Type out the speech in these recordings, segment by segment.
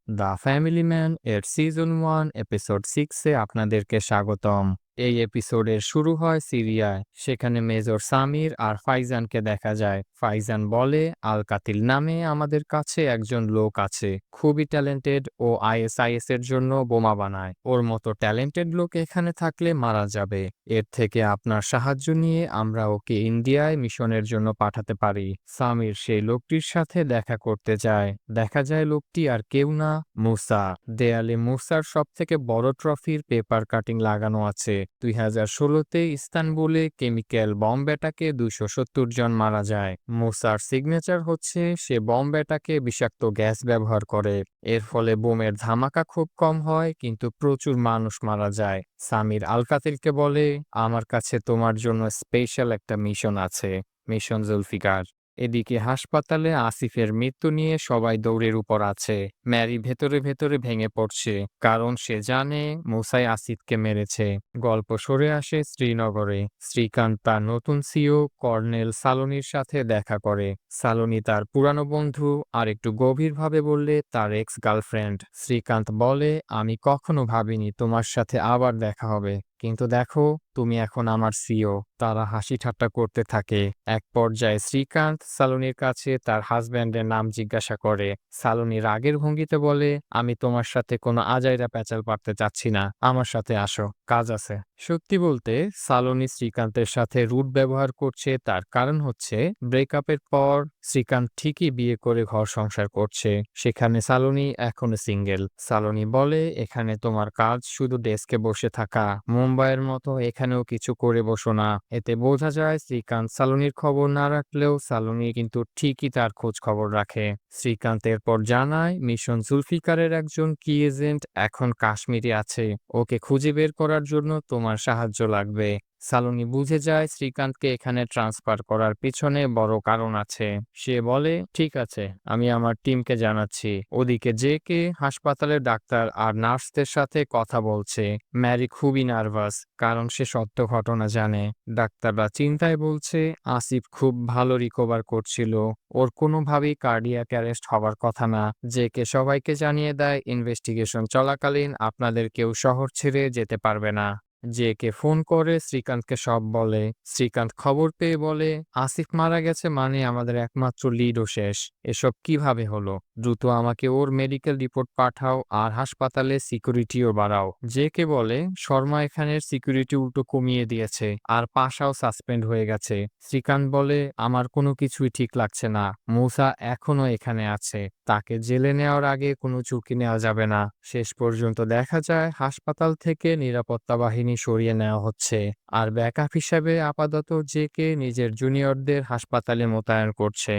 The family man এর season 1 episode 6-এ আপনাদেরকে স্বাগতম। এই এপিসোডের শুরু হয় সিরিয়ায়। সেখানে মেজর সামির আর ফাইজানকে দেখা যায়। ফাইজান বলে, আল কাতিল নামে আমাদের কাছে একজন লোক আছে, খুবই ট্যালেন্টেড ও আইএসআইএস এর জন্য বোমা বানায়। ওর মতো ট্যালেন্টেড লোক এখানে থাকলে মারা যাবে। এর থেকে আপনার সাহায্য নিয়ে আমরা ওকে ইন্ডিয়ায় মিশনের জন্য পাঠাতে পারি। সামির সেই লোকটির সাথে দেখা করতে যায়। দেখা যায় লোকটি আর কেউ না, মুসা। দেয়ালে মুসার সবথেকে বড় ট্রফির পেপার কাটিং লাগানো আছে। 2016-তে ইস্তানবুলে কেমিক্যাল বম্ব অ্যাটাকে 270 জন মারা যায়। মুসার সিগনেচার হচ্ছে সে বম্ব অ্যাটাকে বিষাক্ত গ্যাস ব্যবহার করে। এর ফলে বোমের ধামাকা খুব কম হয়, কিন্তু প্রচুর মানুষ মারা যায়। সামির আল কাতিলকে বলে, আমার কাছে তোমার জন্য স্পেশাল একটা মিশন আছে, মিশন জুলফিকার। এদিকে হাসপাতালে আসিফের মৃত্যু নিয়ে সবাই দৌড়ের উপর আছে। ম্যারি ভেতরে ভেতরে ভেঙে পড়ছে, কারণ সে জানে মুসাই আসিফকে মেরেছে। গল্প সরে আসে শ্রীনগরে। শ্রীকান্ত তার নতুন সিও কর্নেল সালোনির সাথে দেখা করে। সালোনি তার পুরানো বন্ধু, আর একটু গভীরভাবে বললে তার এক্স গার্লফ্রেন্ড। শ্রীকান্ত বলে, আমি কখনো ভাবিনি তোমার সাথে আবার দেখা হবে, কিন্তু দেখো তুমি এখন আমার সিও। তারা হাসি ঠাট্টা করতে থাকে। এক পর্যায়ে শ্রীকান্ত সালোনির কাছে তার হাজব্যান্ডের নাম জিজ্ঞাসা করে। সালোনি রাগের ভঙ্গিতে বলে, আমি তোমার সাথে কোনো আজাইরা প্যাচাল পারতে চাচ্ছি না, আমার সাথে আসো, কাজ আছে। সত্যি বলতে সালোনি শ্রীকান্তের সাথে রুড ব্যবহার করছে, তার কারণ হচ্ছে ব্রেকআপের পর শ্রীকান্ত ঠিকই বিয়ে করে ঘর সংসার করছে, সেখানে সালোনি এখনো সিঙ্গেল। সালোনি বলে, এখানে তোমার কাজ শুধু ডেস্কে বসে থাকা, মুম্বাইয়ের মতো এখানেও কিছু করে বসো না। এতে বোঝা যায় শ্রীকান্ত সালোনির খবর না রাখলেও সালোনি কিন্তু ঠিকই তার খোঁজ খবর রাখে। শ্রীকান্ত এরপর জানায় মিশন জুলফিকারের একজন কি এজেন্ট এখন কাশ্মীরে আছে, ওকে খুঁজে বের করার জন্য তোমার সাহায্য লাগবে। সালোনি বুঝে যায় শ্রীকান্তকে এখানে ট্রান্সফার করার পিছনে বড় কারণ আছে। সে বলে, ঠিক আছে, আমি আমার টিমকে জানাচ্ছি। ওদিকে জেকে হাসপাতালের ডাক্তার আর নার্সদের সাথে কথা বলছে। ম্যারি খুবই নার্ভাস, কারণ সে সত্য ঘটনা জানে। ডাক্তাররা চিন্তায় বলছে আসিফ খুব ভালো রিকভার করছিল, ওর কোনোভাবেই কার্ডিয়াক অ্যারেস্ট হওয়ার কথা না। জেকে সবাইকে জানিয়ে দেয় ইনভেস্টিগেশন চলাকালীন আপনাদের কেউ শহর ছেড়ে যেতে পারবে না। জেকে ফোন করে শ্রীকান্তকে সব বলে। শ্রীকান্ত খবর পেয়ে বলে, আসিফ মারা গেছে মানে আমাদের একমাত্র লিডও শেষ। এসব কিভাবে হলো? দ্রুত আমাকে ওর মেডিকেল রিপোর্ট পাঠাও, আর হাসপাতালে সিকিউরিটিও বাড়াও। জেকে বলে, শর্মা এখানের সিকিউরিটি উল্টো কমিয়ে দিয়েছে, আর পাশাও সাসপেন্ড হয়ে গেছে। শ্রীকান্ত বলে, আমার কোনো কিছুই ঠিক লাগছে না। মুসা এখনো এখানে আছে, তাকে জেলে নেওয়ার আগে কোনো ঝুঁকি নেওয়া যাবে না। শেষ পর্যন্ত দেখা যায় হাসপাতাল থেকে নিরাপত্তা বাহিনী সরিয়ে নেওয়া হচ্ছে, আর ব্যাকআপ হিসাবে আপাতত জেকে নিজের জুনিয়রদের হাসপাতালে মোতায়েন করছে।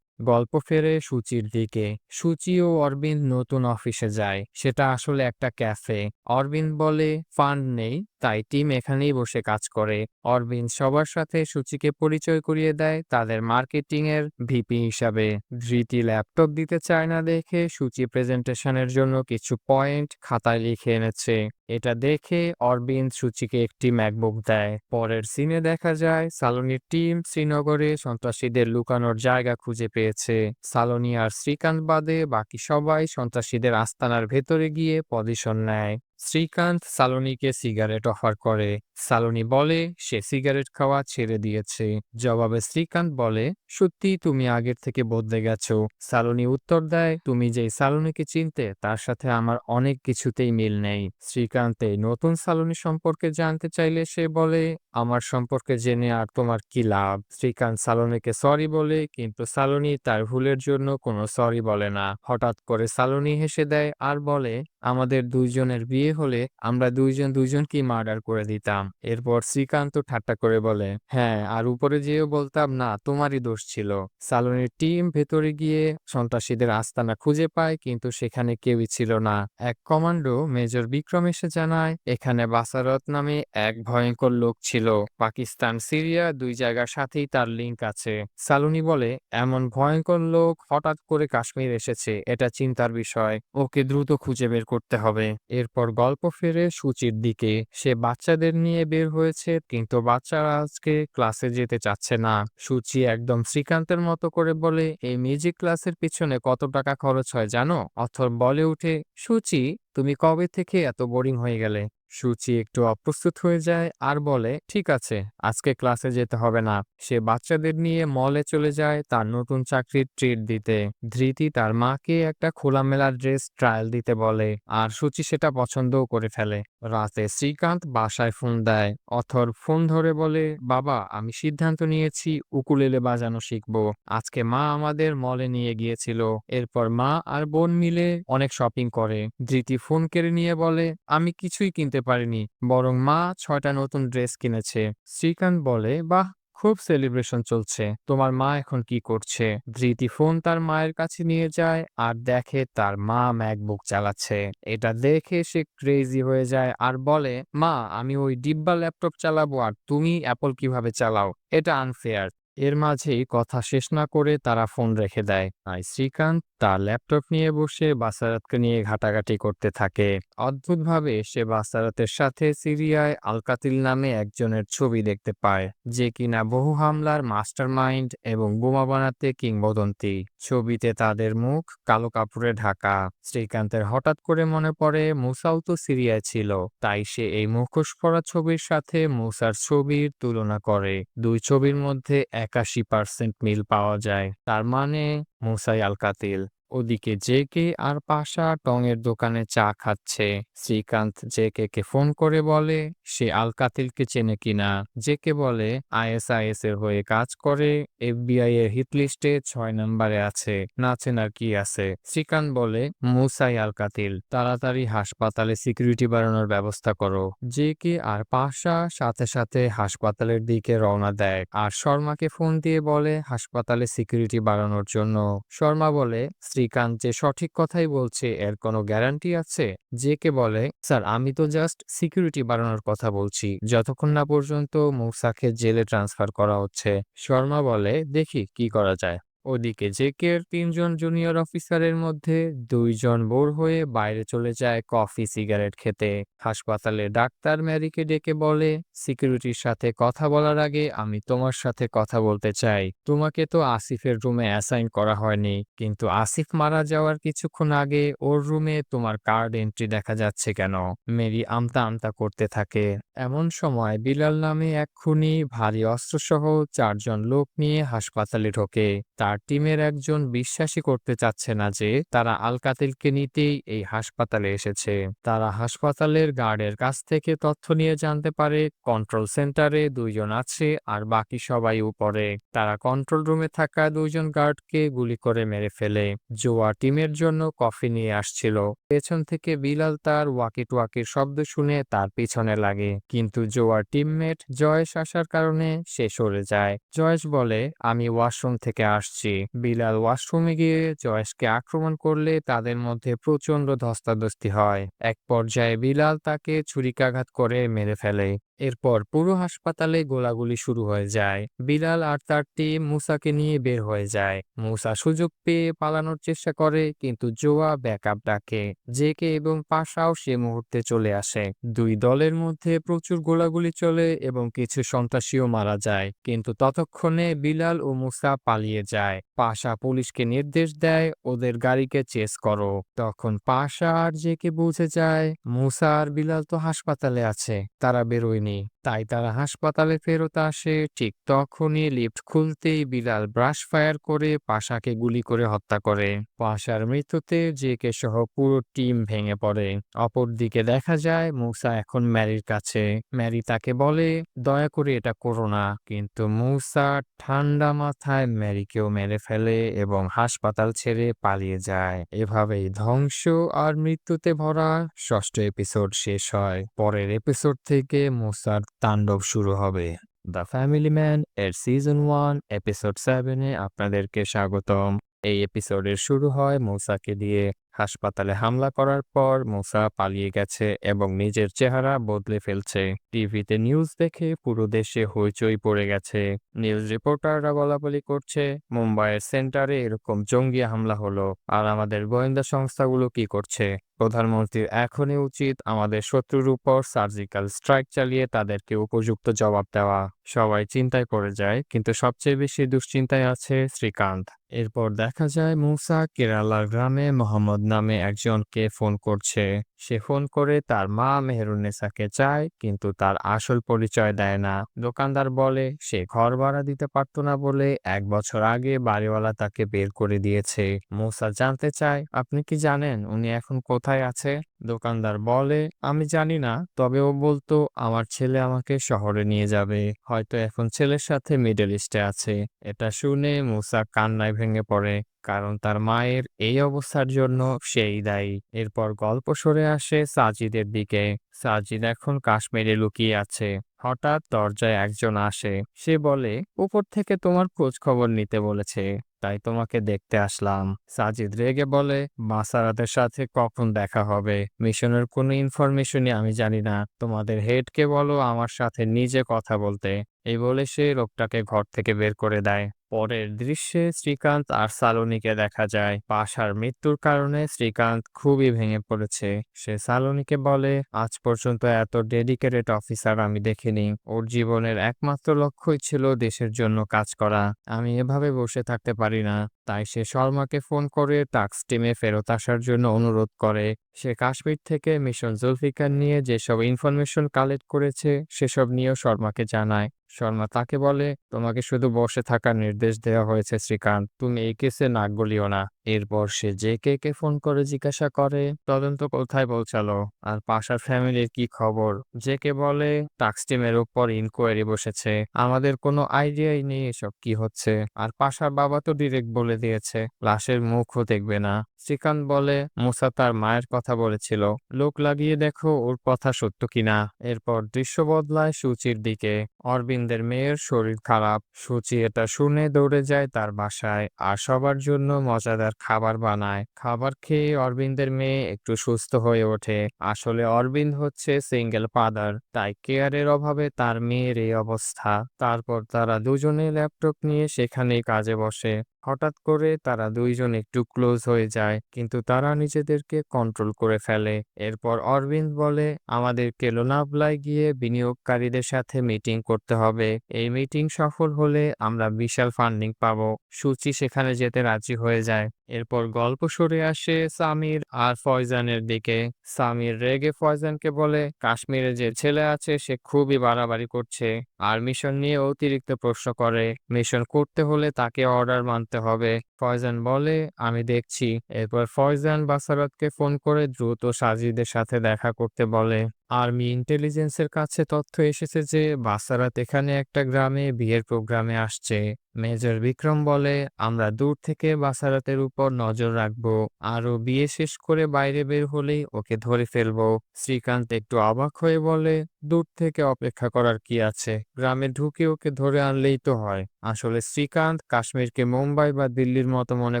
গল্প ফেরে সূচির দিকে। সূচি ও অরবিন্দ নতুন অফিসে যায়, সেটা আসলে একটা ক্যাফে। অরবিন্দ বলে, ফান্ড নেই, তাই টিম এখানেই বসে কাজ করে। অরবিন্দ সবার সাথে সূচিকে পরিচয় করিয়ে দেয় তাদের মার্কেটিং এর ভিপি হিসাবে। ধৃতি ল্যাপটপ দিতে চায় না দেখে সূচি প্রেজেন্টেশনের জন্য কিছু পয়েন্ট খাতায় লিখে এনেছে। এটা দেখে অরবিন্দ সূচিকে একটি ম্যাকবুক দেয়। পরের সিনে দেখা যায় সালোনির টিম শ্রীনগরে সন্ত্রাসীদের লুকানোর জায়গা খুঁজে পেয়েছে। সালোনি আর শ্রীকান্ত বাদে বাকি সবাই সন্ত্রাসীদের আস্তানার ভেতরে গিয়ে পজিশন নেয়। শ্রীকান্ত সালোনিকে সিগারেট অফার করে। সালোনি বলে সে সিগারেট খাওয়া ছেড়ে দিয়েছে। জবাবে শ্রীকান্ত বলে, সত্যি তুমি আগের থেকে বদলে গেছো। সালোনি উত্তর দেয়, তুমি যেই সালোনিকে চিনতে তার সাথে আমার অনেক কিছুতেই মিল নেই। শ্রীকান্ত এই নতুন সালোনি সম্পর্কে জানতে চাইলে সে বলে, আমার সম্পর্কে জেনে আর তোমার কি লাভ? শ্রীকান্ত সালোনিকে সরি বলে, কিন্তু সালোনি তার ভুলের জন্য কোনো সরি বলে না। হঠাৎ করে সালোনি হেসে দেয় আর বলে, আমাদের দুইজনের বিয়ে হলে আমরা দুইজন দুইজনকেই মার্ডার করে দিতাম। এরপর শ্রীকান্ত ঠাট্টা করে বলে, হ্যাঁ, আর উপরে যেও বলতাম না তোমারই দোষ ছিল। সালোনির টিম ভেতরে গিয়ে সন্ত্রাসীদের আস্তানা খুঁজে পায়, কিন্তু সেখানে কেউই ছিল না। এক কমান্ডো মেজর বিক্রম এসে জানায় এখানে বাসারত নামে এক ভয়ঙ্কর লোক ছিল। পাকিস্তান সিরিয়া দুই জায়গার সাথেই তার লিংক আছে। সালোনি বলে, এমন ভয়ঙ্কর লোক হঠাৎ করে কাশ্মীর এসেছে, এটা চিন্তার বিষয়, ওকে দ্রুত খুঁজে বের করতে হবে। এরপর গল্প ফেরে সূচির দিকে। সে বাচ্চাদের নিয়ে বের হয়েছে, কিন্তু বাচ্চারা আজকে ক্লাসে যেতে চাচ্ছে না। সূচি একদম শ্রীকান্তের মতো করে বলে, এই মিউজিক ক্লাসের পিছনে কত টাকা খরচ হয় জানো? অথর বলে উঠে, সূচি, তুমি কবে থেকে এত বোরিং হয়ে গেলে? সূচি একটু অপ্রস্তুত হয়ে যায় আর বলে, ঠিক আছে, আজকে ক্লাসে যেতে হবে না। সে বাচ্চাদের নিয়ে মলে চলে যায় তার নতুন চাকরির ট্রিট দিতে। ধৃতি তার মাকে একটা খোলামেলা ড্রেস ট্রায়াল দিতে বলে, আর সূচি সেটা পছন্দও করে ফেলে। রাতে শ্রীকান্ত বাসায় ফোন দেয়। অথর ফোন ধরে বলে, বাবা, আমি সিদ্ধান্ত নিয়েছি উকুলেলে বাজানো শিখবো। আজকে মা আমাদের মলে নিয়ে গিয়েছিল। এরপর মা আর বোন মিলে অনেক শপিং করে। ধৃতি ফোন কেড়ে নিয়ে বলে, আমি কিছুই কিনতে পারিনি, বরং মা 6টা নতুন ড্রেস কিনেছে। শ্রীকান্ত বলে, বাহ, খুব সেলিব্রেশন চলছে। তোমার মা এখন কি করছে? ধৃতি ফোন তার মায়ের কাছে নিয়ে যায় আর দেখে তার মা ম্যাকবুক চালাচ্ছে। এটা দেখে সে ক্রেজি হয়ে যায় আর বলে, মা, আমি ওই ডিব্বা ল্যাপটপ চালাবো আর তুমি অ্যাপল কিভাবে চালাও? এটা আনফেয়ার। এর মাঝেই কথা শেষ না করে তারা ফোন রেখে দেয়। আর শ্রীকান্ত তার ল্যাপটপ নিয়ে বসে বাসারাতকে নিয়ে ঘাটাঘাটি করতে থাকে। অদ্ভুতভাবে সে বাসারাতের সাথে সিরিয়ায় আলকাতিল নামে একজনের ছবি দেখতে পায়, যে কিনা বহু হামলার মাস্টারমাইন্ড এবং বোমা বানাতে কিংবদন্তি। ছবিতে তাদের মুখ কালো কাপড়ে ঢাকা। শ্রীকান্তের হঠাৎ করে মনে পড়ে মুসাও তো সিরিয়ায় ছিল, তাই সে এই মুখোশ পরা ছবির সাথে মুসার ছবির তুলনা করে। দুই ছবির মধ্যে 81% মিল পাওয়া যায়। তার মানে মুসাই আল কাতিল। ওদিকে জেকে আর পাশা টঙের দোকানে চা খাচ্ছে। শ্রীকান্ত জেকে কে ফোন করে বলে সে আল কাতিলকে চেনে কিনা। জেকে বলে আইএসআইএস এর হয়ে কাজ করে, এফবিআই এর হিট লিস্টে 6 নম্বরে আছে, না চেনার কি আছে। শ্রীকান্ত বলে, মুসাই আল কাতিল, তাড়াতাড়ি হাসপাতালে সিকিউরিটি বাড়ানোর ব্যবস্থা করো। জেকে আর পাশা সাথে সাথে হাসপাতালের দিকে রওনা দেয় আর শর্মাকে ফোন দিয়ে বলে হাসপাতালে সিকিউরিটি বাড়ানোর জন্য। শর্মা বলে, শ্রীকান্ত যে সঠিক কথাই বলছে এর কোনো গ্যারান্টি আছে? জেকে বলে, স্যার, আমি তো জাস্ট সিকিউরিটি বাড়ানোর কথা বলছি, যতক্ষণ না পর্যন্ত মুসাকে জেলে ট্রান্সফার করা হচ্ছে। শর্মা বলে, দেখি কি করা যায়। ওদিকে জেকের 3জন জুনিয়র অফিসারের মধ্যে 2জন বোর হয়ে বাইরে চলে যায় কফি সিগারেট খেতে। হাসপাতালে ডাক্তার ম্যারিকে ডেকে বলে, সিকিউরিটির সাথে কথা বলার আগে আমি তোমার সাথে কথা বলতে চাই। তোমাকে তো আসিফের রুমে অ্যাসাইন করা হয়নি, কিন্তু আসিফ মারা যাওয়ার কিছুক্ষণ আগে ওর রুমে তোমার কার্ড এন্ট্রি দেখা যাচ্ছে কেন? মেরি আমতা আমতা করতে থাকে। এমন সময় বিলাল নামে এক খুনি ভারী অস্ত্রসহ 4জন লোক নিয়ে হাসপাতালে ঢোকে। তার টিমের একজন বিশ্বাসই করতে চাচ্ছে না যে তারা আল কাতিলকে নিতেই এই হাসপাতালে এসেছে। তারা হাসপাতালের গার্ডের কাছ থেকে তথ্য নিয়ে জানতে পারে কন্ট্রোল সেন্টারে 2জন আছে আর বাকি সবাই উপরে। তারা কন্ট্রোল রুমে থাকা 2জন গার্ডকে গুলি করে মেরে ফেলে। জোয়া টিমের জন্য কফি নিয়ে আসছিল। পেছন থেকে বিলাল তার ওয়াকি টোয়াকির শব্দ শুনে তার পিছনে লাগে, কিন্তু জোয়ার টিমমেট জয়েশ আসার কারণে সে সরে যায়। জয়েশ বলে, আমি ওয়াশরুম থেকে আসছি। বিলাল ওয়াশরুমে গিয়ে জয়েশকে আক্রমণ করলে তাদের মধ্যে প্রচন্ড ধস্তাধস্তি হয়। এক পর্যায়ে বিলাল তাকে ছুরিকাঘাত করে মেরে ফেলে। এরপর পুরো হাসপাতালে গোলাগুলি শুরু হয়ে যায়। বিলাল আর তার টিম মুসাকে নিয়ে বের হয়ে যায়। মুসা সুযোগ পেয়ে পালানোর চেষ্টা করে, কিন্তু জোয়া ব্যাকআপ ডাকে। জেকে এবং পাশাও সে মুহূর্তে চলে আসে। দুই দলের মধ্যে প্রচুর গোলাগুলি চলে এবং কিছু সন্ত্রাসীও মারা যায়, কিন্তু ততক্ষণে বিলাল ও মুসা পালিয়ে যায়। পাশা পুলিশকে নির্দেশ দেয় ওদের গাড়িকে চেস করো। তখন পাশা আর জেকে বুঝে যায় মুসা আর বিলাল তো হাসপাতালে আছে, তারা বেরোয়নি। তাই তারা হাসপাতালে ফেরত আসে। ঠিক তখনই লিফট খুলতেই বিলাল ব্রাশ ফায়ার করে পাশাকে গুলি করে হত্যা করে। পাশার মৃত্যুতে জেকে সহ পুরো টিম ভেঙে পড়ে। অপরদিকে দেখা যায় মুসা এখন ম্যারির কাছে। ম্যারি তাকে বলে, দয়া করে এটা করো না, কিন্তু মুসা ঠান্ডা মাথায় ম্যারিকেও মেরে ফেলে এবং হাসপাতাল ছেড়ে পালিয়ে যায়। এভাবেই ধ্বংস আর মৃত্যুতে ভরা 6ষ্ঠ এপিসোড শেষ হয়। পরের এপিসোড থেকে মুসার তাণ্ডব শুরু হবে। দ্য ফ্যামিলি ম্যান এর সিজন 1 এপিসোড 7-এ আপনাদেরকে স্বাগতম। এই এপিসোডের শুরু হয় মুসাকে দিয়ে। হাসপাতালে হামলা করার পর মুসা পালিয়ে গেছে এবং নিজের চেহারা বদলে ফেলছে। টিভিতে নিউজ দেখে পুরো দেশে হইচই পড়ে গেছে। নিউজ রিপোর্টাররা বলাবলি করছে মুম্বাইয়ের সেন্টারে এরকম জঙ্গি হামলা হলো, আর আমাদের গোয়েন্দা সংস্থাগুলো কি করছে? প্রধানমন্ত্রীর এখনই উচিত আমাদের শত্রুর উপর সার্জিক্যাল স্ট্রাইক চালিয়ে তাদেরকে উপযুক্ত জবাব দেওয়া। সবাই চিন্তায় পড়ে যায়, কিন্তু সবচেয়ে বেশি দুশ্চিন্তায় আছে শ্রীকান্ত। এরপর দেখা যায় মুসা কেরালার গ্রামে মোহাম্মদ নামে একজনকে ফোন করছে। সে ফোন করে তার মা মেহেরুন্নেসাকে চায়, কিন্তু তার আসল পরিচয় দেয় না। দোকানদার বলে সে ঘর ভাড়া দিতে পারত না বলে 1 বছর আগে বাড়িওয়ালা তাকে বের করে দিয়েছে। মুসা জানতে চায়, আপনি কি জানেন উনি এখন কোথায় আছে? দোকানদার বলে, আমি জানি না, তবে ও বলতো আমার ছেলে আমাকে শহরে নিয়ে যাবে, হয়তো এখন ছেলের সাথে মিডল ইস্টে আছে। এটা শুনে মুসা কান্নায় ভেঙে পড়ে, কারণ তার মায়ের এই অবস্থার জন্য সেই দায়ী। এরপর গল্প সরে আসে সাজিদের দিকে। সাজিদ এখন কাশ্মীরে লুকিয়ে আছে। হঠাৎ দরজায় একজন আসে। সে বলে, উপর থেকে তোমার খোঁজ খবর নিতে বলেছে, তাই তোমাকে দেখতে আসলাম। সাজিদ রেগে বলে, মাসারাতের সাথে কখন দেখা হবে? মিশনের কোনো ইনফরমেশনই আমি জানি না। তোমাদের হেডকে বলো আমার সাথে নিজে কথা বলতে। এই বলে সে লোকটাকে ঘর থেকে বের করে দেয়। পরের দৃশ্যে শ্রীকান্ত আর সালোনিকে দেখা যায়। পাশার মৃত্যুর কারণে শ্রীকান্ত খুবই ভেঙে পড়েছে। সে সালোনিকে বলে, আজ পর্যন্ত এত ডেডিকেটেড অফিসার আমি দেখিনি। ওর জীবনের একমাত্র লক্ষ্যই ছিল দেশের জন্য কাজ করা। আমি এভাবে বসে থাকতে পারি না। তাই সে শর্মাকে ফোন করে টাস্ক টিমে ফেরত আসার জন্য অনুরোধ করে। সে কাশ্মীর থেকে মিশন জুলফিকার নিয়ে যেসব ইনফরমেশন কালেক্ট করেছে সেসব নিয়েও শর্মাকে জানায়। শর্মা তাকে বলে, তোমাকে শুধু বসে থাকার নির্দেশ দেওয়া হয়েছে শ্রীকান্ত, তুমি এই কেসে নাক গলিও না। এরপর সে জেকে ফোন করে জিজ্ঞাসা করে তদন্ত কোথায় পৌঁছালো আর পাশার ফ্যামিলির কি খবর। জেকে বলে, টাস্ক টিমের উপর ইনকোয়ারি বসেছে, আমাদের কোনো আইডিয়াই নেই এসব কি হচ্ছে। আর পাশার বাবা তো ডিরেক্ট বলে দিয়েছে লাশের মুখও দেখবে না। শ্রীকান্ত বলে, মুসা তার মায়ের কথা বলেছিল, লোক লাগিয়ে দেখো ওর কথা সত্য কিনা। এরপর দৃশ্য বদলায় সূচির দিকে। অরবিন্দের মেয়ের শরীর খারাপ। সূচি এটা শুনে দৌড়ে যায় তার বাসায় আর সবার জন্য মজাদার খাবার বানায়। খাবার খেয়ে অরবিন্দের মেয়ে একটু সুস্থ হয়ে ওঠে। আসলে অরবিন্দ হচ্ছে সিঙ্গেল ফাদার, তাই কেয়ারের অভাবে তার মেয়ের এই অবস্থা। তারপর তারা দুজনে ল্যাপটপ নিয়ে সেখানেই কাজে বসে। হঠাৎ করে তারা দুইজন একটু ক্লোজ হয়ে যায়, কিন্তু তারা নিজেদেরকে কন্ট্রোল করে ফেলে। এরপর অরবিন্দ বলে, আমাদেরকে লোনাভলায় গিয়ে বিনিয়োগকারীদের সাথে মিটিং করতে হবে। এই মিটিং সফল হলে আমরা বিশাল ফান্ডিং পাবো। সূচি সেখানে যেতে রাজি হয়ে যায়। এরপর গল্প সরে আসে সামির আর ফয়জানের দিকে। সামির রেগে ফয়জানকে বলে, কাশ্মীরে যে ছেলে আছে সে খুবই বাড়াবাড়ি করছে আর মিশন নিয়ে অতিরিক্ত প্রশ্ন করে। মিশন করতে হলে তাকে অর্ডার মানতে হবে। ফয়জান বলে, আমি দেখছি। এরপর ফয়জান বাসারাতকে ফোন করে দ্রুত সাজিদের সাথে দেখা করতে বলে। আর্মি ইন্টেলিজেন্সের কাছে তথ্য এসেছে যে বাসারাত এখানে একটা গ্রামে বিয়ের প্রোগ্রামে আসছে। মেজর বিক্রম বলে, আমরা দূর থেকে বাসারাতের উপর নজর রাখবো, আরও বিয়ে শেষ করে বাইরে বের হলেই ওকে ধরে ফেলবো। শ্রীকান্ত একটু অবাক হয়ে বলে, দূর থেকে অপেক্ষা করার কি আছে, গ্রামে ঢুকে ওকে ধরে আনলেই তো হয়। আসলে শ্রীকান্ত কাশ্মীরকে মুম্বাই বা দিল্লির মতো মনে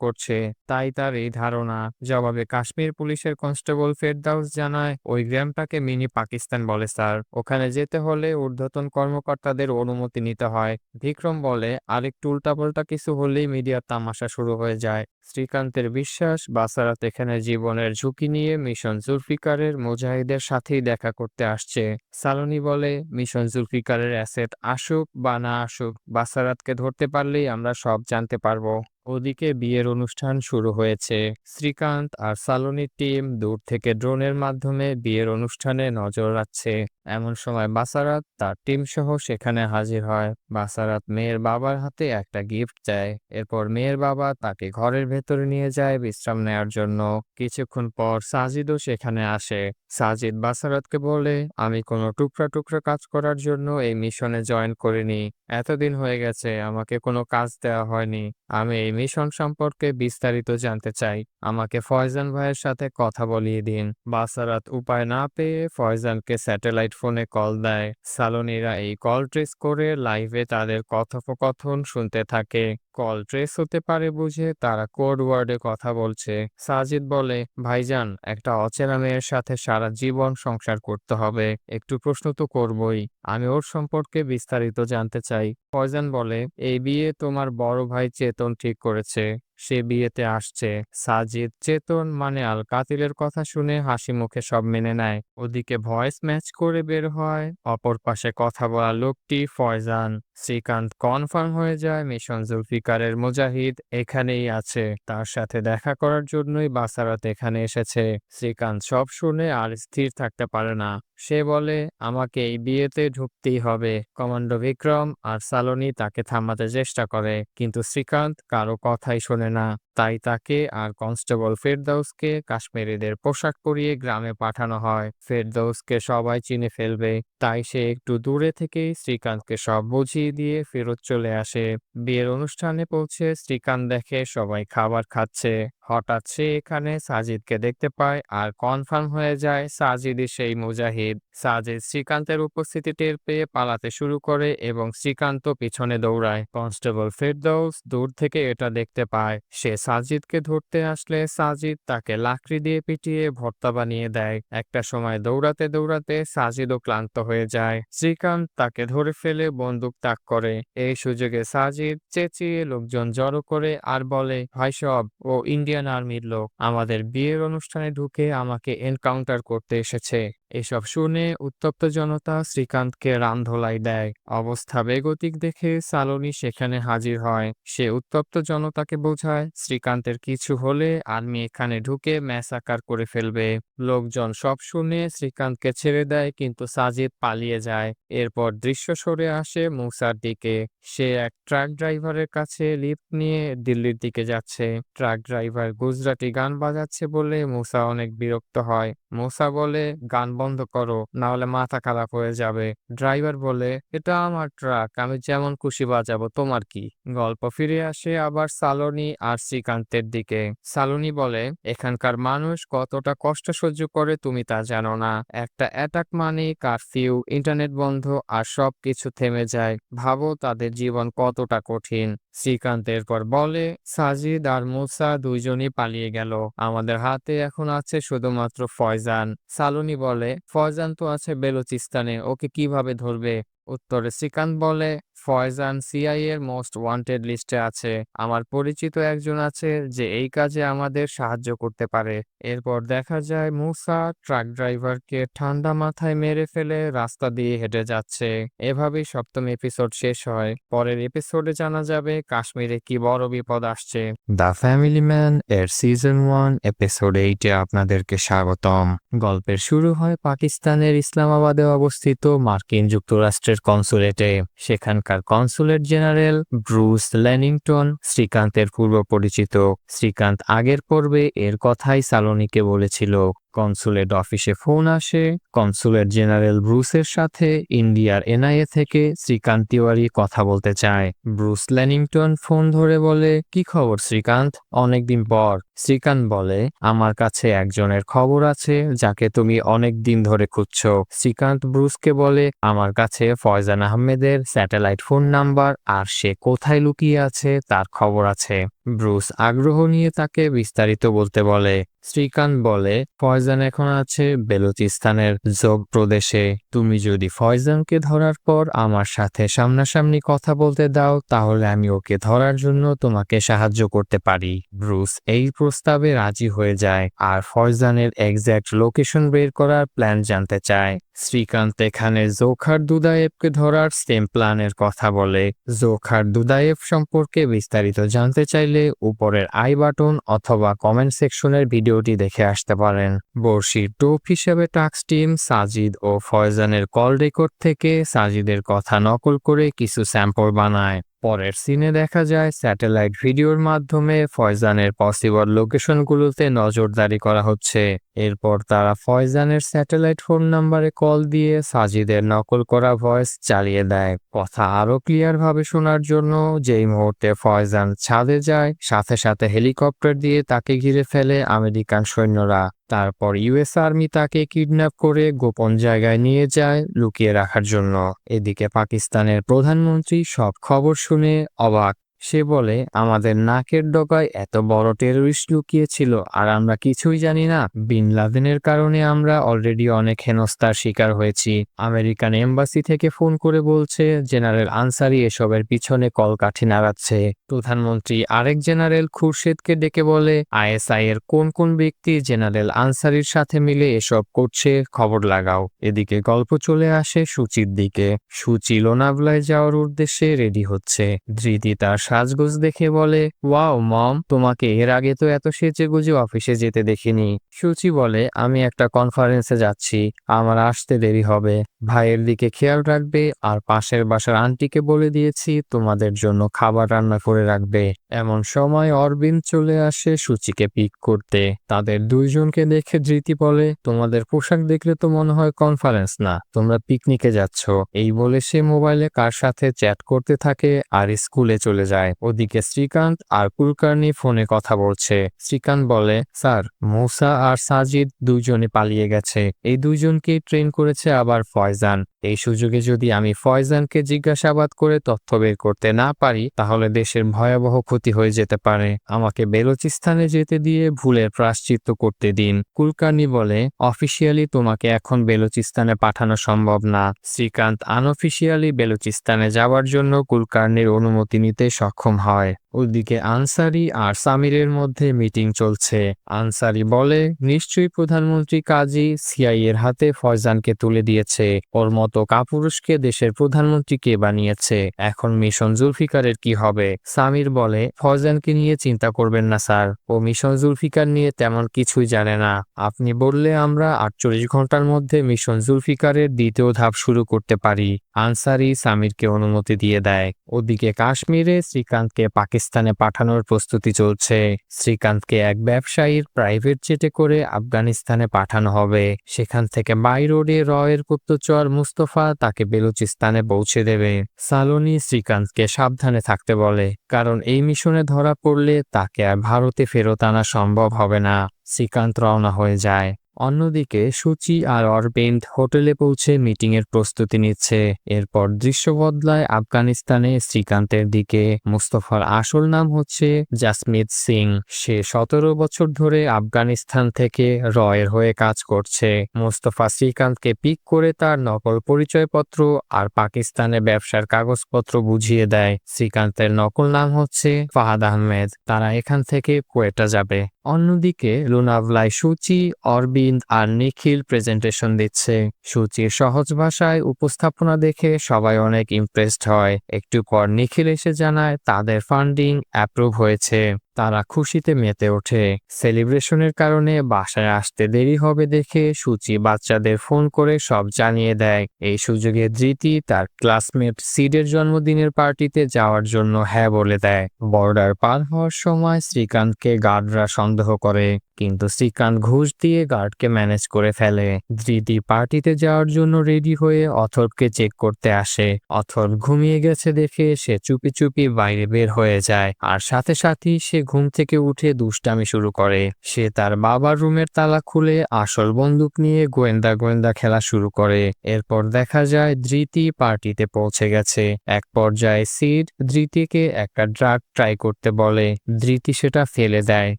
করছে, তাই তার এই ধারণা। জবাবে কাশ্মীর পুলিশের কনস্টেবল ফেরদাউস জানায়, ওই গ্রামটাকে মিনি পাকিস্তান বলে স্যার, ওখানে যেতে হলে ঊর্ধ্বতন কর্মকর্তাদের অনুমতি নিতে হয়। বিক্রম বলে, আরেকটু উল্টাপাল্টা কিছু হলেই মিডিয়ার তামাশা শুরু হয়ে যায়। শ্রীকান্তের বিশ্বাস বাসারাত এখানে জীবনের ঝুঁকি নিয়ে মিশন জুলফিকারের মুজাহিদের সাথেই দেখা করতে আসছে। সালোনি বলে, মিশন জুলফিকারের অ্যাসেট আসুক বা না আসুক, বাসারাতকে ধরতে পারলেই আমরা সব জানতে পারবো। ওদিকে বিয়ের অনুষ্ঠান শুরু হয়েছে। শ্রীকান্ত আর সালোনির টিম দূর থেকে ড্রোনের মাধ্যমে বিয়ের অনুষ্ঠানে নজর রাখছে। এমন সময় বাসারাত তার টিম সহ সেখানে হাজির হয়। বাসারাত মেয়ের বাবার হাতে একটা গিফট দেয়। এরপর মেয়ের বাবা তাকে ঘরের ভেতরে নিয়ে যায় বিশ্রাম নেওয়ার জন্য। কিছুক্ষণ পর সাজিদও সেখানে আসে। সাজিদ বাসারাতকে বলে, আমি কোনো টুকরা টুকরা কাজ করার জন্য এই মিশনে জয়েন করিনি। এতদিন হয়ে গেছে আমাকে কোনো কাজ দেওয়া হয়নি। আমি এই মিশন সম্পর্কে বিস্তারিত জানতে চাই। আমাকে ফয়জান ভাইয়ের সাথে কথা বলিয়ে দিন। বাসারাত উপায় না পেয়ে ফয়জানকে স্যাটেলাইট ফোনে কল দেয়। সালোনিরা এই কল ট্রেস করে লাইভে তাদের কথোপকথন শুনতে থাকে। কল ট্রেস হতে পারে বুঝে তারা কোড ওয়ার্ডে কথা বলছে। সাজিদ বলে, ভাইজান, একটা অচেনা মেয়ের সাথে সারা জীবন সংসার করতে হবে, একটু প্রশ্ন তো করবই। আমি ওর সম্পর্কে বিস্তারিত জানতে চাই। ফয়জান বলে, এই বিয়ে তোমার বড় ভাই চেতন ঠিক করেছে, সে বিয়েতে আসছে। সাজিদ চেতন মানে আল কাতিলের কথা শুনে হাসি মুখে সব মেনে নেয়। ওদিকে ভয়েস ম্যাচ করে বের হয় অপর পাশে কথা বলা লোকটি ফয়জান। শ্রীকান্ত কনফার্ম হয়ে যায় মিশন জুলফিকারের মুজাহিদ এখানেই আছে, তার সাথে দেখা করার জন্যই বাসারাত এখানে এসেছে। শ্রীকান্ত সব শুনে আর স্থির থাকতে পারে না। সে বলে, আমাকে এই বিয়েতে ঢুকতেই হবে। কমান্ডো বিক্রম আর সালোনি তাকে থামাতে চেষ্টা করে, কিন্তু শ্রীকান্ত কারো কথাই শোনে না। তাই তাকে আর কনস্টেবল ফেরদৌসকে কাশ্মীরিদের পোশাক পরিয়ে গ্রামে পাঠানো হয়। ফেরদৌসকে সবাই চিনে ফেলবে, তাই সে একটু দূরে থেকেই শ্রীকান্তকে সব বুঝিয়ে দিয়ে ফেরত চলে আসে। বিয়ের অনুষ্ঠানে পৌঁছে শ্রীকান্ত দেখে সবাই খাবার খাচ্ছে। হঠাৎ সে এখানে সাজিদকে দেখতে পায় আর কনফার্ম হয়ে যায় সাজিদই সেই মুজাহিদ। সাজিদ শ্রীকান্তের উপস্থিতি টের পেয়ে পালাতে শুরু করে এবং শ্রীকান্ত পিছনে দৌড়ায়। কনস্টেবল ফেরদৌস দূর থেকে এটা দেখতে পায়। সে সাজিদকে ধরতে আসলে সাজিদ তাকে লাকড়ি দিয়ে পিটিয়ে ভর্তা বানিয়ে দেয়। একটা সময় দৌড়াতে দৌড়াতে সাজিদও ক্লান্ত হয়ে যায়। শ্রীকান্ত তাকে ধরে ফেলে বন্দুক তাক করে। এই সুযোগে সাজিদ চেঁচিয়ে লোকজন জড়ো করে আর বলে, ভাই সব, ও ইন্ডিয়ান আর্মির লোক, আমাদের বিয়ের অনুষ্ঠানে ঢুকে আমাকে এনকাউন্টার করতে এসেছে। এসব শুনে উত্তপ্ত জনতা শ্রীকান্তকে রামধোলাই দেয়। অবস্থা বেগতিক দেখে সালোনি সেখানে হাজির হয়। সে উত্তপ্ত জনতাকে বোঝায় শ্রীকান্তের কিছু হলে আর্মি এখানে ঢুকে ম্যাসাকার করে ফেলবে। লোকজন সব শুনে শ্রীকান্তকে ছেড়ে দেয়, কিন্তু সাজিদ পালিয়ে যায়। এরপর দৃশ্য সরে আসে মুসার দিকে। সে এক ট্রাক ড্রাইভারের কাছে লিফট নিয়ে দিল্লির দিকে যাচ্ছে। ট্রাক ড্রাইভার গুজরাটি গান বাজাচ্ছে বলে মুসা অনেক বিরক্ত হয়। মুসা বলে, গান বন্ধ করো, না হলে মাথা খারাপ হয়ে যাবে। ড্রাইভার বলে, এটা আমার ট্রাক, আমি যেমন খুশি বাজাবো, তোমার কি? গল্প ফিরে আসে আবার সালোনি আর শ্রীকান্তের দিকে। সালোনি বলে, এখানকার মানুষ কতটা কষ্ট সহ্য করে তুমি তা জানো না। একটা অ্যাটাক মানে কারফিউ, ইন্টারনেট বন্ধ আর সবকিছু থেমে যায়। ভাবো তাদের জীবন কতটা কঠিন। শ্রীকান্ত এরপর বলে, সাজিদ আর মুসা দুইজনই পালিয়ে গেল, আমাদের হাতে এখন আছে শুধুমাত্র ফয়জান। সালোনি বলে, ফয়জান তো আছে বেলুচিস্তানে, ওকে কিভাবে ধরবে? উত্তরে শ্রীকান্ত বলে, ফয়জান সিআই এর মোস্ট ওয়ান্টেড লিস্টে আছে। আমার পরিচিত একজন আছে যে এই কাজে আমাদের সাহায্য করতে পারে। এরপর দেখা যায় মুসা ট্রাক ড্রাইভারকে ঠান্ডা মাথায় মেরে ফেলে রাস্তা দিয়ে হেঁটে যাচ্ছে। এভাবেই সপ্তম এপিসোড শেষ হয়। পরের এপিসোডে জানা যাবে কাশ্মীরে কি বড় বিপদ আসছে। দ্য ফ্যামিলি ম্যান এর সিজন 1 এপিসোড 8-এ আপনাদেরকে স্বাগতম। গল্পের শুরু হয় পাকিস্তানের ইসলামাবাদে অবস্থিত মার্কিন যুক্তরাষ্ট্রের কনসুলেটে। সেখানকার কনসুলেট জেনারেল ব্রুস ল্যানিংটন শ্রীকান্তের পূর্ব পরিচিত। শ্রীকান্ত আগের পর্বে এর কথাই সালোনিকে বলেছিল। কনসুলেট অফিসে ফোন আসে। কনসুলেট জেনারেল ব্রুসের সাথে ইন্ডিয়ার এনআইএ থেকে শ্রীকান্ত তিওয়ারি কথা বলতে চায়। ব্রুস ল্যানিংটন ফোন ধরে বলে, কি খবর শ্রীকান্ত, অনেকদিন পর। শ্রীকান্ত বলে, আমার কাছে একজনের খবর আছে যাকে তুমি অনেক দিন ধরে খুঁজছো। শ্রীকান্ত ব্রুসকে বলে, আমার কাছে ফয়জান আহমেদের স্যাটেলাইট ফোন নাম্বার আর সে কোথায় লুকিয়ে আছে তার খবর আছে। ব্রুস আগ্রহ নিয়ে তাকে বিস্তারিত বলতে বলে। শ্রীকান্ত বলে, ফয়জান এখন আছে বেলুচিস্তানের জোগ প্রদেশে। তুমি যদি ফয়জানকে ধরার পর আমার সাথে সামনাসামনি কথা বলতে দাও তাহলে আমি ওকে ধরার জন্য তোমাকে সাহায্য করতে পারি। ব্রুস এই প্রস্তাবে রাজি হয়ে যায় আর ফয়জানের এক্স্যাক্ট লোকেশন বের করার প্ল্যান জানতে চায়। শ্রীকান্ত এখানে জোখার দুদায়েবকে ধরার সেম প্ল্যানের কথা বলে। জোখার দুদায়েব সম্পর্কে বিস্তারিত জানতে চাইলে উপরের আই বাটন অথবা কমেন্ট সেকশনের ভিডিওটি দেখে আসতে পারেন। বর্ষির টোপ হিসেবে টাস্ক টিম সাজিদ ও ফয়জানের কল রেকর্ড থেকে সাজিদের কথা নকল করে কিছু স্যাম্পল বানায়। পরের সিনে দেখা যায় স্যাটেলাইট ভিডিওর মাধ্যমে ফয়জানের পসিবল লোকেশনগুলোতে নজরদারি করা হচ্ছে। এরপর তারা ফয়জানের স্যাটেলাইট ফোন নাম্বারে কল দিয়ে সাজিদের নকল করা ভয়েস চালিয়ে দেয়। কথা আরো ক্লিয়ার ভাবে শোনার জন্য যেই মুহূর্তে ফয়জান ছাদে যায় সাথে সাথে হেলিকপ্টার দিয়ে তাকে ঘিরে ফেলে আমেরিকান সৈন্যরা। তারপর ইউএস আর্মি তাকে কিডন্যাপ করে গোপন জায়গায় নিয়ে যায় লুকিয়ে রাখার জন্য। এদিকে পাকিস্তানের প্রধানমন্ত্রী সব খবর শুনে অবাক। সে বলে, আমাদের নাকের ডগায় এত বড় টেররিস্ট লুকিয়েছিল আর আমরা কিছুই জানি না। বিন লাদেনের কারণে আমরা অলরেডি অনেক হেনস্থার শিকার হয়েছি। আমেরিকান এম্বাসি থেকে ফোন করে বলছে জেনারেল আনসারি এসবের পিছনে কলকাঠি নাড়াচ্ছে। প্রধানমন্ত্রী আরেক জেনারেল খুরশেদকে ডেকে বলে, আইএসআই এর কোন কোন ব্যক্তি জেনারেল আনসারির সাথে মিলে এসব করছে খবর লাগাও। এদিকে গল্প চলে আসে সূচির দিকে। সূচি লোনাভলায় যাওয়ার উদ্দেশ্যে রেডি হচ্ছে। ধৃতি তার সাজগোজ দেখে বলে, ওয়াও মম, তোমাকে এর আগে তো এত সেজেগুজে অফিসে যেতে দেখিনি। সূচি বলে, আমি একটা কনফারেন্সে যাচ্ছি, আমার আসতে দেরি হবে। ভাইয়ের দিকে খেয়াল রাখবে আর পাশের বাসার আন্টিকে বলে দিয়েছি তোমাদের জন্য খাবার রান্না করে রাখবে। এমন সময় অরবিন্দ চলে আসে সূচিকে পিক করতে। তাদের দুইজনকে দেখে ধৃতি বলে, তোমাদের পোশাক দেখলে তো মনে হয় কনফারেন্স না, তোমরা পিকনিকে যাচ্ছ। এই বলে সে মোবাইলে কার সাথে চ্যাট করতে থাকে আর স্কুলে চলে যায়। ওদিকে শ্রীকান্ত আর কুলকার্নি ফোনে কথা বলছে। শ্রীকান্ত বলে, স্যার, মূসা আর সাজিদ দুইজনে পালিয়ে গেছে। এই দুইজনকেই ট্রেন করেছে আবার ফয়জান। এই সুযোগে যদি আমি ফয়জানকে জিজ্ঞাসাবাদ করে তথ্য বের করতে না পারি তাহলে দেশের ভয়াবহ ক্ষতি হয়ে যেতে পারে। আমাকে বেলুচিস্তানে যেতে দিয়ে ভুলের প্রায়শ্চিত্ত করতে দিন। কুলকার্নি বলে, অফিসিয়ালি তোমাকে এখন বেলুচিস্তানে পাঠানো সম্ভব না। শ্রীকান্ত আনঅফিসিয়ালি বেলুচিস্তানে যাওয়ার জন্য কুলকার্নির অনুমতি নিতে সক্ষম হয়। ওদিকে আনসারি আর সামিরের মধ্যে মিটিং চলছে। আনসারি বলে, নিশ্চয়ই প্রধানমন্ত্রী কাজী সিআই এর হাতে ফয়জানকে তুলে দিয়েছে। ওর মতো কাপুরুষকে দেশের প্রধানমন্ত্রী কে বানিয়েছে? এখন মিশন জুলফিকারের কি হবে? সামির বলে, ফয়জানকে নিয়ে চিন্তা করবেন না স্যার, ও মিশন জুলফিকার নিয়ে তেমন কিছুই জানে না। আপনি বললে আমরা 48 ঘন্টার মধ্যে মিশন জুলফিকারের দ্বিতীয় ধাপ শুরু করতে পারি। আনসারি সামিরকে অনুমতি দিয়ে দেয়। ওদিকে কাশ্মীরে শ্রীকান্তকে পাকিস্তানে পাঠানোর প্রস্তুতি চলছে। শ্রীকান্তকে এক ব্যবসায়ীর প্রাইভেট জেটে করে আফগানিস্তানে পাঠানো হবে। সেখান থেকে বাই রোডে রয়ের গুপ্তচর মুস্তফা তাকে বেলুচিস্তানে পৌঁছে দেবে। সালোনি শ্রীকান্তকে সাবধানে থাকতে বলে, কারণ এই মিশনে ধরা পড়লে তাকে আর ভারতে ফেরত আনা সম্ভব হবে না। শ্রীকান্ত রওনা হয়ে যায়। অন্যদিকে সূচি আর অরবিন্দ হোটেলে পৌঁছে মিটিং এর প্রস্তুতি নিচ্ছে। এরপর দৃশ্য বদলায় আফগানিস্তানে শ্রীকান্তের দিকে। মুস্তফার আসল নাম হচ্ছে জাসমিত সিং। সে 17 বছর ধরে আফগানিস্তান থেকে রয়ের হয়ে কাজ করছে। মুস্তফা শ্রীকান্তকে পিক করে তার নকল পরিচয়পত্র আর পাকিস্তানে ব্যবসার কাগজপত্র বুঝিয়ে দেয়। শ্রীকান্তের নকল নাম হচ্ছে ফাহাদ আহমেদ। তারা এখান থেকে কোয়েটা যাবে। অন্যদিকে লোনাভলায় সূচি, অরবিন্দ আর নিখিল প্রেজেন্টেশন দিচ্ছে। সূচির সহজ ভাষায় উপস্থাপনা দেখে সবাই অনেক ইমপ্রেসড হয়। একটু পর নিখিল এসে জানায় তাদের ফান্ডিং অ্যাপ্রুভ হয়েছে। তারা খুশিতে মেতে ওঠে। সেলিব্রেশনের কারণে বাসায় আসতে দেরি হবে দেখে সূচি বাচ্চাদের ফোন করে সব জানিয়ে দেয়। এই সুযোগে ধৃতি তার ক্লাসমেট সিডের জন্মদিনের পার্টিতে যাওয়ার জন্য হ্যাঁ বলে দেয়। বর্ডার পার হওয়ার সময় শ্রীকান্তকে গার্ডরা সন্দেহ করে, কিন্তু শ্রীকান্ত ঘুষ দিয়ে গার্ডকে ম্যানেজ করে ফেলে। ধৃতি পার্টিতে যাওয়ার জন্য রেডি হয়ে অথর্বকে চেক করতে আসে। অথর্ব ঘুমিয়ে গেছে দেখে সে চুপি চুপি বাইরে বের হয়ে যায়, আর সাথে সাথেই সে ঘুম থেকে উঠে দুষ্টামি শুরু করে। সে তার বাবার রুমের তালা খুলে আসল বন্দুক নিয়ে গোয়েন্দা গোয়েন্দা খেলা শুরু করে। এরপর দেখা যায় ধৃতি পার্টিতে পৌঁছে গেছে। এক পর্যায়ে সিড ধৃতিকে একটা ড্রাগ ট্রাই করতে বলে। ধৃতি সেটা ফেলে দেয়।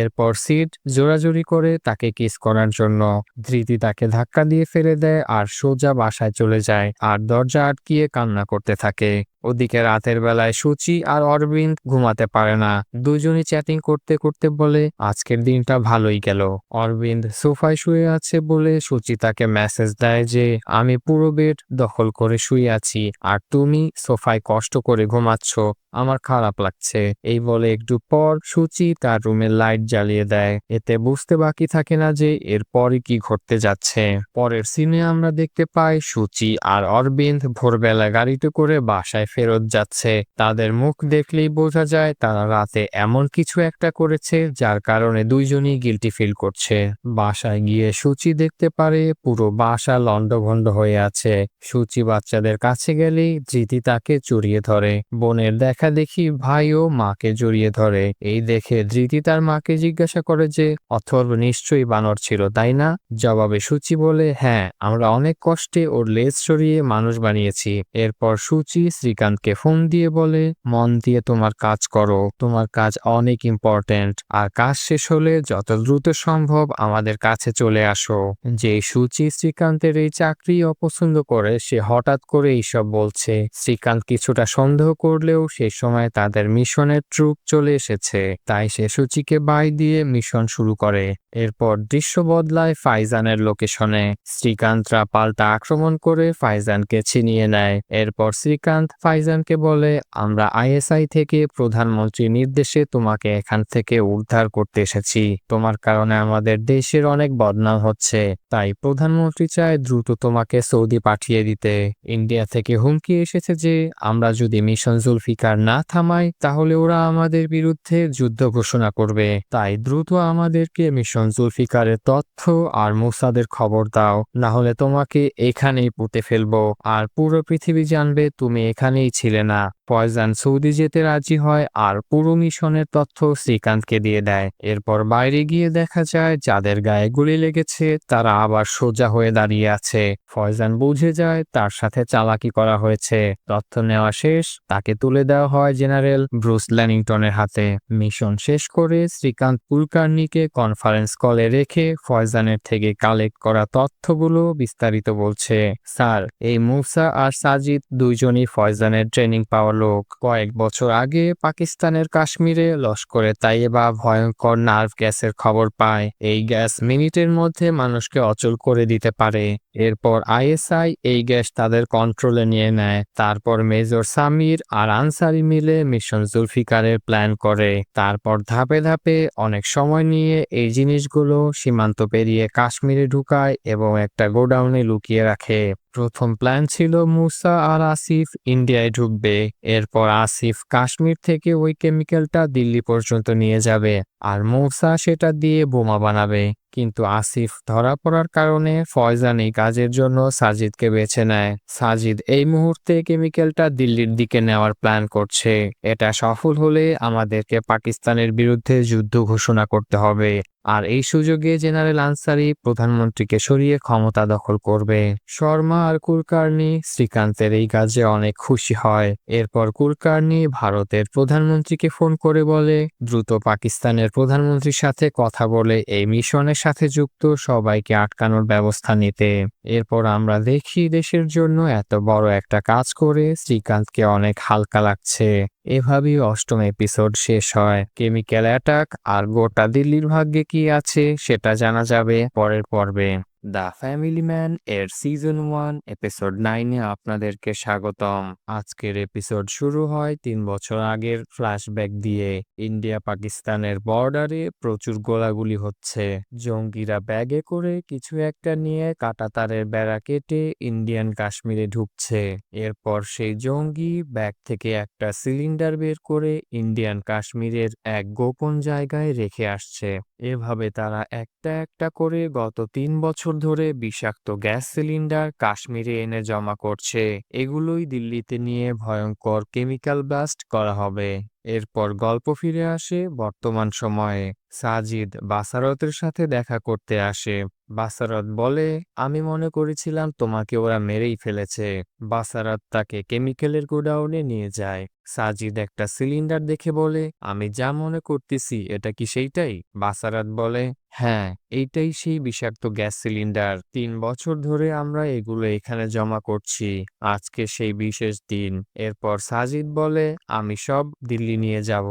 এরপর সিড জোরাজুরি করে তাকে কিস করার জন্য। ধৃতি তাকে ধাক্কা দিয়ে ফেলে দেয় আর সোজা বাসায় চলে যায় আর দরজা আটকিয়ে কান্না করতে থাকে। ওদিকে রাতের বেলায় সূচি আর অরবিন্দ ঘুমাতে পারে না। দুজনই চ্যাটিং করতে করতে বলে, আজকের দিনটা ভালোই গেল। অরবিন্দ সোফায় শুয়ে আছে বলে সূচি তাকে মেসেজ দেয় যে আমি পুরো বেড দখল করে শুয়ে আছি আর তুমি সোফায় কষ্ট করে ঘুমাচ্ছ, আমার খারাপ লাগছে। এই বলে একটু পর সূচি তার রুমের লাইট জ্বালিয়ে দেয়। এতে বুঝতে বাকি থাকে না যে এরপরই কি ঘটতে যাচ্ছে। পরের সিনে আমরা দেখতে পাই সূচি আর অরবিন্দ ভোরবেলা গাড়িতে করে বাসায় ফেরত যাচ্ছে। তাদের মুখ দেখলেই বোঝা যায় তারা রাতে এমন কিছু একটা করেছে যার কারণে দুইজনই গিল্টি ফিল করছে। বাসায় গিয়ে সূচি দেখতে পারে পুরো বাসা লন্ডভন্ড হয়ে আছে। সূচি বাচ্চাদের কাছে গেলেই ধৃতি তাকে জড়িয়ে ধরে। বোনের দেখা দেখি ভাই ও মাকে জড়িয়ে ধরে। এই দেখে ধৃতি তার মাকে অথর্বকে জিজ্ঞাসা করে যে অথর্ব নিশ্চয়ই বানর ছিল তাই না? জবাবে সূচি বলে হ্যাঁ, আমরা অনেক কষ্টে ওর লেজ সরিয়ে মানুষ বানিয়েছি। এরপর সূচি শ্রীকান্তকে ফোন দিয়ে বলে মন দিয়ে তোমার কাজ করো, তোমার কাজ অনেক ইম্পর্ট্যান্ট, আর কাজ শেষ হলে যত দ্রুত সম্ভব আমাদের কাছে চলে আসো। যে সূচি শ্রীকান্তের এই চাকরি অপছন্দ করে সে হঠাৎ করে এইসব বলছে। শ্রীকান্ত কিছুটা সন্দেহ করলেও সেই সময় তাদের মিশনের ট্রুপ চলে এসেছে, তাই সে সূচিকে বাই দিয়ে মিশন শুরু করে। এরপর দৃশ্য বদলায় ফাইজানের লোকেশনে। শ্রীকান্তরা পাল্টা আক্রমণ করে ফাইজানকে ছিনিয়ে নেয়। এরপর শ্রীকান্ত ফাইজানকে বলে আমরা আইএসআই থেকে প্রধানমন্ত্রীর নির্দেশে তোমাকে এখান থেকে উদ্ধার করতে এসেছি। তোমার কারণে আমাদের দেশের অনেক বদনাম হচ্ছে, তাই প্রধানমন্ত্রী চায় দ্রুত তোমাকে সৌদি পাঠিয়ে দিতে। ইন্ডিয়া থেকে হুমকি এসেছে যে আমরা যদি মিশন জুলফিকার না থামাই তাহলে ওরা আমাদের বিরুদ্ধে যুদ্ধ ঘোষণা করবে, তাই দ্রুত আমাদেরকে মিশন জুলফিকারের তথ্য আর মুসাদের খবর দাও, না হলে তোমাকে এখানেই পুঁতে ফেলবো আর পুরো পৃথিবী জানবে তুমি এখানেই ছিলে না। ফয়জান সৌদি যেতে রাজি হয় আর পুরো মিশনের তথ্য শ্রীকান্তকে দিয়ে দেয়। এরপর বাইরে গিয়ে দেখা যায় যাদের গায়ে গুলি লেগেছে তারা আবার সোজা হয়ে দাঁড়িয়ে আছে। ফয়জান বুঝে যায় তার সাথে চালাকি করা হয়েছে। তথ্য নেওয়া শেষ, তাকে তুলে দেওয়া হয় জেনারেল ব্রুস ল্যানিংটনের হাতে। মিশন শেষ করে শ্রীকান্ত কুলকার্নিকে কনফারেন্স কলে রেখে ফয়জানের থেকে কালেক্ট করা তথ্যগুলো বিস্তারিত বলছে। স্যার, এই মুসা আর সাজিদ দুইজনই ফয়জানের ট্রেনিং পাওয়া লোক। কয়েক বছর আগে পাকিস্তানের কাশ্মীরে লস্করে তাইয়েবা ভয়ঙ্কর নার্ভ গ্যাসের খবর পায়। এই গ্যাস মিনিটের মধ্যে মানুষকে অচল করে দিতে পারে। এরপর আইএসআই এই গ্যাস তাদের কন্ট্রোলে নিয়ে নেয়। তারপর মেজর সামির আর আনসারি মিলে মিশন জুলফিকারের প্ল্যান করে। তারপর ধাপে ধাপে অনেক সময় নিয়ে এই জিনিসগুলো সীমান্ত পেরিয়ে কাশ্মীরে ঢুকায় এবং একটা গোডাউনে লুকিয়ে রাখে। প্রথম প্ল্যান ছিল মুসা আর আসিফ ইন্ডিয়ায় ঢুকবে। এরপর আসিফ কাশ্মীর থেকে ওই কেমিক্যালটা দিল্লি পর্যন্ত নিয়ে যাবে আর মুসা সেটা দিয়ে বোমা বানাবে। কিন্তু আসিফ ধরা পড়ার কারণে ফয়জান এই কাজের জন্য সাজিদকে বেছে নেয়। সাজিদ এই মুহূর্তে কেমিক্যালটা দিল্লির দিকে নেওয়ার প্ল্যান করছে। এটা সফল হলে আমাদেরকে পাকিস্তানের বিরুদ্ধে যুদ্ধ ঘোষণা করতে হবে, আর এই সুযোগে জেনারেল আনসারি প্রধানমন্ত্রীকে সরিয়ে ক্ষমতা দখল করবে। শর্মা আর কুলকার্নি শ্রীকান্তের এই কাজে অনেক খুশি হয়। এরপর কুলকার্নি ভারতের প্রধানমন্ত্রীকে ফোন করে বলে দ্রুত পাকিস্তানের প্রধানমন্ত্রীর সাথে কথা বলে এই মিশনের সাথে যুক্ত সবাইকে আটকানোর ব্যবস্থা নিতে। এরপর আমরা দেখি দেশের জন্য এত বড় একটা কাজ করে শ্রীকান্তকে অনেক হালকা লাগছে। এভাবেই অষ্টম এপিসোড শেষ হয়। কেমিক্যাল অ্যাটাক আর গোটা দিল্লির ভাগ্যে কি আছে সেটা জানা যাবে পরের পর্বে। দ্য ফ্যামিলি ম্যান এর সিজন 1 এপিসোড 9-এ আপনাদেরকে স্বাগতম। আজকের এপিসোড শুরু হয় 3 বছর আগের ফ্ল্যাশব্যাক দিয়ে। ইন্ডিয়া পাকিস্তানের বর্ডারে প্রচুর গোলাগুলি হচ্ছে। জঙ্গিরা ব্যাগে করে কিছু একটা নিয়ে কাঁটাতারের বেড়া কেটে ইন্ডিয়ান কাশ্মীরে ঢুকছে। এরপর সেই জঙ্গি ব্যাগ থেকে একটা সিলিন্ডার বের করে ইন্ডিয়ান কাশ্মীরের এক গোপন জায়গায় রেখে আসছে। এভাবে তারা একটা একটা করে গত 3 বছর ধরে বিষাক্ত গ্যাস সিলিন্ডার কাশ্মীরে এনে জমা করছে। এগুলোই দিল্লিতে নিয়ে ভয়ঙ্কর কেমিক্যাল ব্লাস্ট করা হবে। এরপর গল্প ফিরে আসে বর্তমান সময়ে। সাজিদ বাসারতের সাথে দেখা করতে আসে। বাসারত বলে আমি মনে করেছিলাম তোমাকে ওরা মেরেই ফেলেছে। বাসারত তাকে কেমিক্যালের গোডাউনে নিয়ে যায়। সাজিদ একটা সিলিন্ডার দেখে বলে আমি যা মনে করতেছি এটা কি সেইটাই? বাসারত বলে হ্যাঁ, এইটাই সেই বিষাক্ত গ্যাস সিলিন্ডার। 3 বছর ধরে আমরা এগুলো এখানে জমা করছি, আজকে সেই বিশেষ দিন। এরপর সাজিদ বলে আমি সব দিল্লি নিয়ে যাব,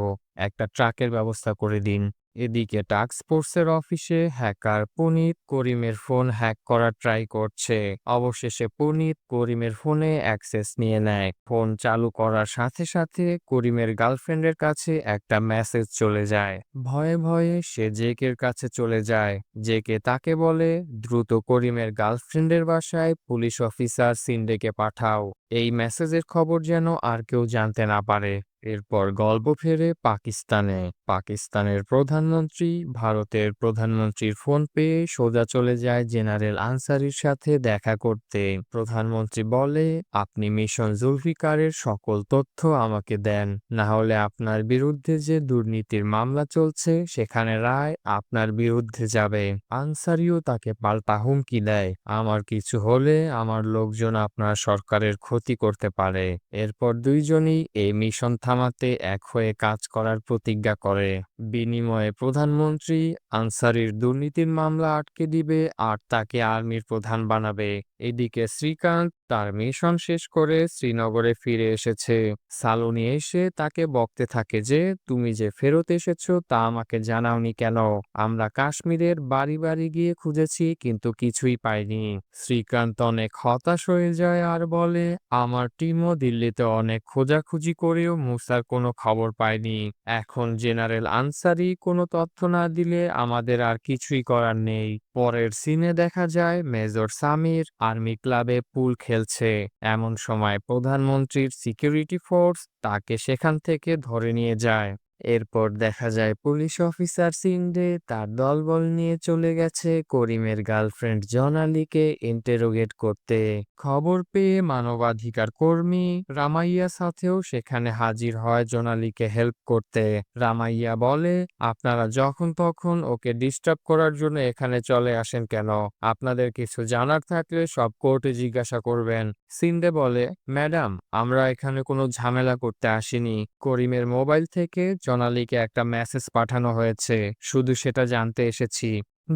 একটা ট্রাকের ব্যবস্থা করে দিন। এদিকে টাস্ক ফোর্সের অফিসে হ্যাকার পুনিত করিমের ফোন হ্যাক করার ট্রাই করছে। অবশেষে পুনিত করিমের ফোনে অ্যাক্সেস নিয়ে নেয়। ফোন চালু করার সাথে সাথে করিমের গার্লফ্রেন্ডের কাছে একটা মেসেজ চলে যায়। ভয়ে ভয়ে সে জেকের কাছে চলে যায়। জেকে তাকে বলে দ্রুত করিমের গার্লফ্রেন্ডের বাসায় পুলিশ অফিসার সিন্ডেকে পাঠাও। এই মেসেজের খবর যেন আর কেউ জানতে না পারে। এরপর গল্প ফেরে পাকিস্তানে। পাকিস্তানের প্রধানমন্ত্রী ভারতের প্রধানমন্ত্রীর ফোন পেয়ে সোজা চলে যায় জেনারেল আনসারির সাথে দেখা করতে। প্রধানমন্ত্রী বলে, আপনি মিশন জুলফিকারের সকল তথ্য আমাকে দেন, না হলে আপনার বিরুদ্ধে যে দুর্নীতির মামলা চলছে সেখানে রায় আপনার বিরুদ্ধে যাবে। আনসারিও তাকে পাল্টা হুমকি দেয়, আমার কিছু হলে আমার লোকজন আপনার সরকারের ক্ষতি করতে পারে। এরপর দুইজনই এই মিশন থামাতে এক হয়ে কাজ করার প্রতিজ্ঞা করে। বিনিময়ে প্রধানমন্ত্রী আনসারির দুর্নীতির মামলা আটকে দিবে আর তাকে আর্মির প্রধান বানাবে। এদিকে শ্রীকান্ত তার মিশন শেষ করে শ্রীনগরে ফিরে এসেছে। সালোনি এসে তাকে বকতে থাকে যে, তুমি যে ফেরত এসেছো তা আমাকে জানাওনি কেন? আমরা কাশ্মীরের বাড়ি বাড়ি গিয়ে খুঁজেছি কিন্তু কিছুই পাইনি। শ্রীকান্ত অনেক হতাশ হয়ে যায় আর বলে, আমার টিমও দিল্লিতে অনেক খোঁজাখুঁজি করেও মুসার কোনো খবর পায়নি। এখন জেনারেল আনসারি কোনো তথ্য না দিলে আমাদের আর কিছুই করার নেই। পরের সিনে দেখা যায় মেজর সামির আর্মি ক্লাবে পুল খেলছে। এমন সময় প্রধানমন্ত্রীর সিকিউরিটি ফোর্স তাকে সেখান থেকে ধরে নিয়ে যায়। এরপর দেখা যায় পুলিশ অফিসার সিন্ডে তার দলবল নিয়ে চলে গেছে করিমের গার্লফ্রেন্ড জনালিকে ইন্টেরোগেট করতে। খবর পেয়ে মানবাধিকার কর্মী রামাইয়া সাথেও সেখানে হাজির হয় জোনালিকে হেল্প করতে। রামাইয়া বলে, আপনারা যখন তখন ওকে ডিস্টার্ব করার জন্য এখানে চলে আসেন কেন? আপনাদের কিছু জানার থাকলে সব কোর্টে জিজ্ঞাসা করবেন। সিন্ডে বলে, ম্যাডাম, আমরা এখানে কোনো ঝামেলা করতে আসিনি। করিমের মোবাইল থেকে জোনালিকে একটা মেসেজ পাঠানো হয়েছে, শুধু সেটা জানতে এসেছি।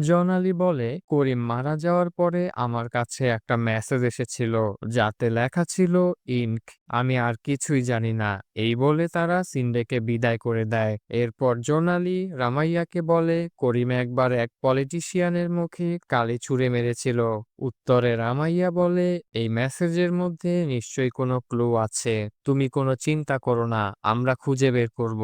জোনালি বলে, করিম মারা যাওয়ার পরে আমার কাছে একটা মেসেজ এসেছিল যাতে লেখা ছিল ইনক, আমি আর কিছুই জানি না। এই বলে তারা সিন্ডেকে বিদায় করে দেয়। এরপর জোনালি রামাইয়াকে বলে, করিম একবার এক পলিটিশিয়ানের মুখে কালি ছুঁড়ে মেরেছিল। উত্তরে রামাইয়া বলে, এই মেসেজের মধ্যে নিশ্চয়ই কোনো ক্লু আছে, তুমি কোনো চিন্তা করো না, আমরা খুঁজে বের করব।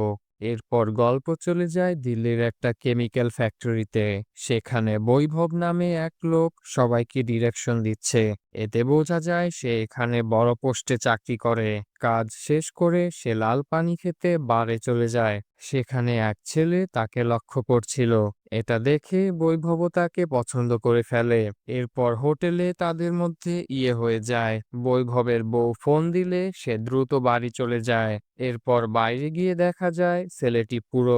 এরপর গল্প চলে যায় দিল্লির একটা কেমিক্যাল ফ্যাক্টরিতে। সেখানে বৈভব নামে এক লোক সবাইকে ডিরেকশন দিচ্ছে। এতে বোঝা যায় সে এখানে বড় পোস্টে চাকরি করে। কাজ শেষ করে সে লাল পানি খেতে বারে চলে যায়। সেখানে এক ছেলে তাকে লক্ষ্য করছিল। এটা দেখে বৈভব তাকে পছন্দ করে ফেলে। এরপর হোটেলে তাদের মধ্যে হয়ে যায়। বৈভবের বউ ফোন দিলে সে দ্রুত বাড়ি চলে যায়। এরপর বাইরে গিয়ে দেখা যায় ছেলেটি পুরো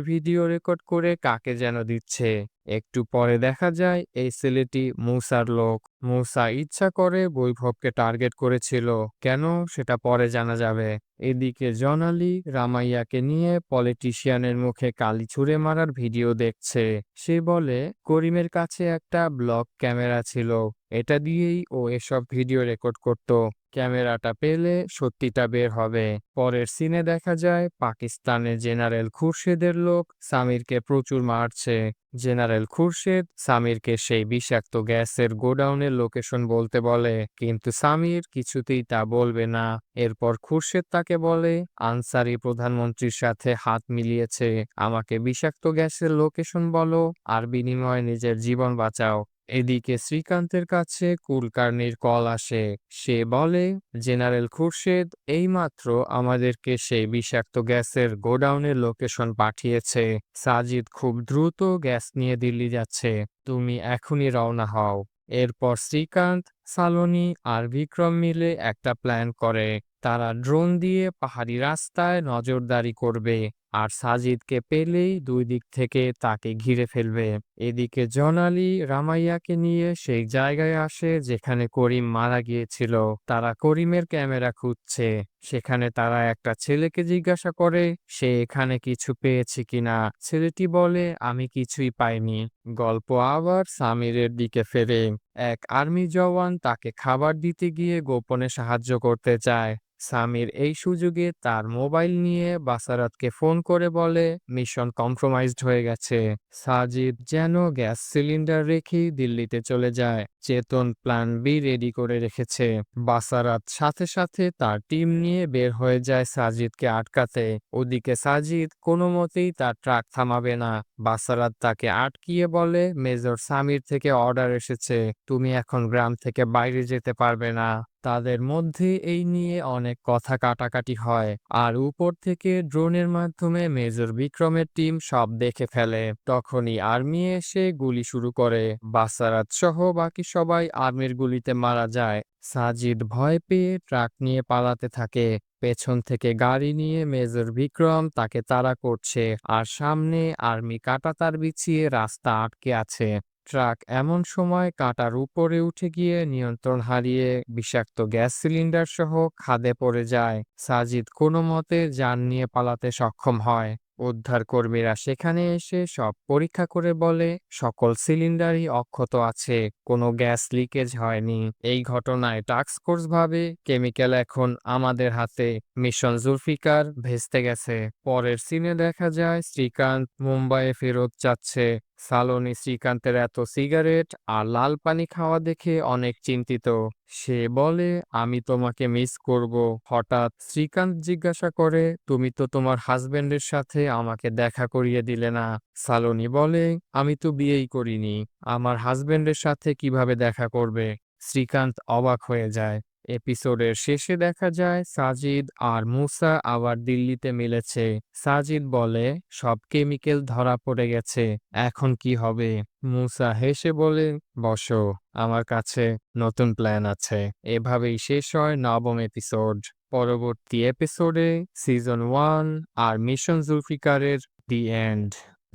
ভিডিও রেকর্ড করে কাকে যেন দিচ্ছে। একটু পরে দেখা যায় এই ছেলেটি মূসার লোক। মূসা ইচ্ছা করে বৈভবকে টার্গেট করেছিল, কেন সেটা পরে জানা যাবে। এদিকে জনালি রামাইয়াকে নিয়ে পলিটিশিয়ানের মুখে কালি ছুঁড়ে মারার ভিডিও দেখছে। সে বলে, করিমের কাছে একটা ব্লক ক্যামেরা ছিল, এটা দিয়েই ও এসব ভিডিও রেকর্ড করত। ক্যামেরাটা পেলে সত্যিটা বের হবে। পরের সিনে দেখা যায় পাকিস্তানে জেনারেল খুরশেদের লোক সামিরকে প্রচুর মারছে। জেনারেল খুরশেদ সামিরকে সেই বিষাক্ত গ্যাসের গোডাউনের লোকেশন বলতে বলে, কিন্তু সামির কিছুতেই তা বলবে না। এরপর খুরশেদ তাকে বলে, আনসারি প্রধানমন্ত্রীর সাথে হাত মিলিয়েছে, আমাকে বিষাক্ত গ্যাসের লোকেশন বলো আর বিনিময়ে নিজের জীবন বাঁচাও। এদিকে শ্রীকান্তের কাছে কুলকার্নির কল আসে। সে বলে, জেনারেল খুরশেদ এইমাত্র আমাদেরকে সেই বিষাক্ত গ্যাসের গোডাউনের লোকেশন পাঠিয়েছে। সাজিদ খুব দ্রুত গ্যাস নিয়ে দিল্লি যাচ্ছে, তুমি এখনই রওনা হও। এরপর শ্রীকান্ত, সালোনি আর বিক্রম মিলে একটা প্ল্যান করে। তারা ড্রোন দিয়ে পাহাড়ি রাস্তায় নজরদারি করবে আর সাজিদকে পেলেই দুই দিক থেকে তাকে ঘিরে ফেলবে। এদিকে জনালি রামাইয়াকে নিয়ে সেই জায়গায় আসে যেখানে করিম মারা গিয়েছিল। তারা করিমের ক্যামেরা খুঁজছে। সেখানে তারা একটা ছেলেকে জিজ্ঞাসা করে সে এখানে কিছু পেয়েছে কিনা। ছেলেটি বলে, আমি কিছুই পাইনি। গল্প আবার সামিরের দিকে ফেরে। এক আর্মি জওয়ান তাকে খাবার দিতে গিয়ে গোপনে সাহায্য করতে চায়। সামির এই সুযোগে তার মোবাইল নিয়ে বাসারাতকে ফোন করে বলে মিশন কম্প্রোমাইজড হয়ে গেছে। সাজিদ যেন গ্যাস সিলিন্ডার রেখেই দিল্লিতে চলে যায়। চেতন প্ল্যান বি রেডি করে রেখেছে। বাসারাত সাথে সাথে তার টিম নিয়ে বের হয়ে যায় সাজিদকে আটকাতে। ওদিকে সাজিদ কোনো মতেই তার ট্রাক থামাবে না। বাসারাত তাকে আটকিয়ে বলে, মেজর সামির থেকে অর্ডার এসেছে, তুমি এখন গ্রাম থেকে বাইরে যেতে পারবে না। তাদের মধ্যে এই নিয়ে অনেক কথা কাটাকাটি হয় আর উপর থেকে ড্রোনের মাধ্যমে মেজর বিক্রমের টিম সব দেখে ফেলে। তখনই আর্মি এসে গুলি শুরু করে। বাসারাত সহ বাকি সবাই আর্মির গুলিতে মারা যায়। সাজিদ ভয় পেয়ে ট্রাক নিয়ে পালাতে থাকে। পেছন থেকে গাড়ি নিয়ে মেজর বিক্রম তাকে তাড়া করছে আর সামনে আর্মি কাঁটাতার বিছিয়ে রাস্তা আটকে আছে। ট্রাক এমন সময় কাঁটার উপরে উঠে গিয়ে নিয়ন্ত্রণ হারিয়ে বিষাক্ত গ্যাস সিলিন্ডার সহ খাদে পড়ে যায়। সাজিদ কোনো মতে যান নিয়ে পালাতে সক্ষম হয়। উদ্ধারকর্মীরা সেখানে এসে সব পরীক্ষা করে বলে সকল সিলিন্ডারই অক্ষত আছে, কোনো গ্যাস লিকেজ হয়নি। এই ঘটনায় টাস্ক ফোর্স ভাবে কেমিক্যাল এখন আমাদের হাতে। মিশন জুলফিকার ভেস্তে গেছে। পরের সিনে দেখা যায় শ্রীকান্ত মুম্বাইয়ে ফেরত যাচ্ছে। সালোনি শ্রীকান্তের এত সিগারেট আর লাল পানি খাওয়া দেখে অনেক চিন্তিত। সে বলে আমি তোমাকে মিস করব। হঠাৎ শ্রীকান্ত জিজ্ঞাসা করে তুমি তো তোমার হাজবেন্ডের সাথে আমাকে দেখা করিয়ে দিলে না। সালোনি বলে আমি তো বিয়েই করিনি, আমার হাজবেন্ডের সাথে কিভাবে দেখা করবে। শ্রীকান্ত অবাক হয়ে যায়। এপিসোডের শেষে দেখা যায় সাজিদ আর মুসা আবার দিল্লিতে মিলেছে। সাজিদ বলে সব কেমিক্যাল ধরা পড়ে গেছে, এখন কি হবে। মুসা হেসে বলে বসো, আমার কাছে নতুন প্ল্যান আছে। এভাবেই শেষ হয় নবম এপিসোড। পরবর্তী এপিসোডে সিজন 1 আর মিশন জুলফিকারের the end.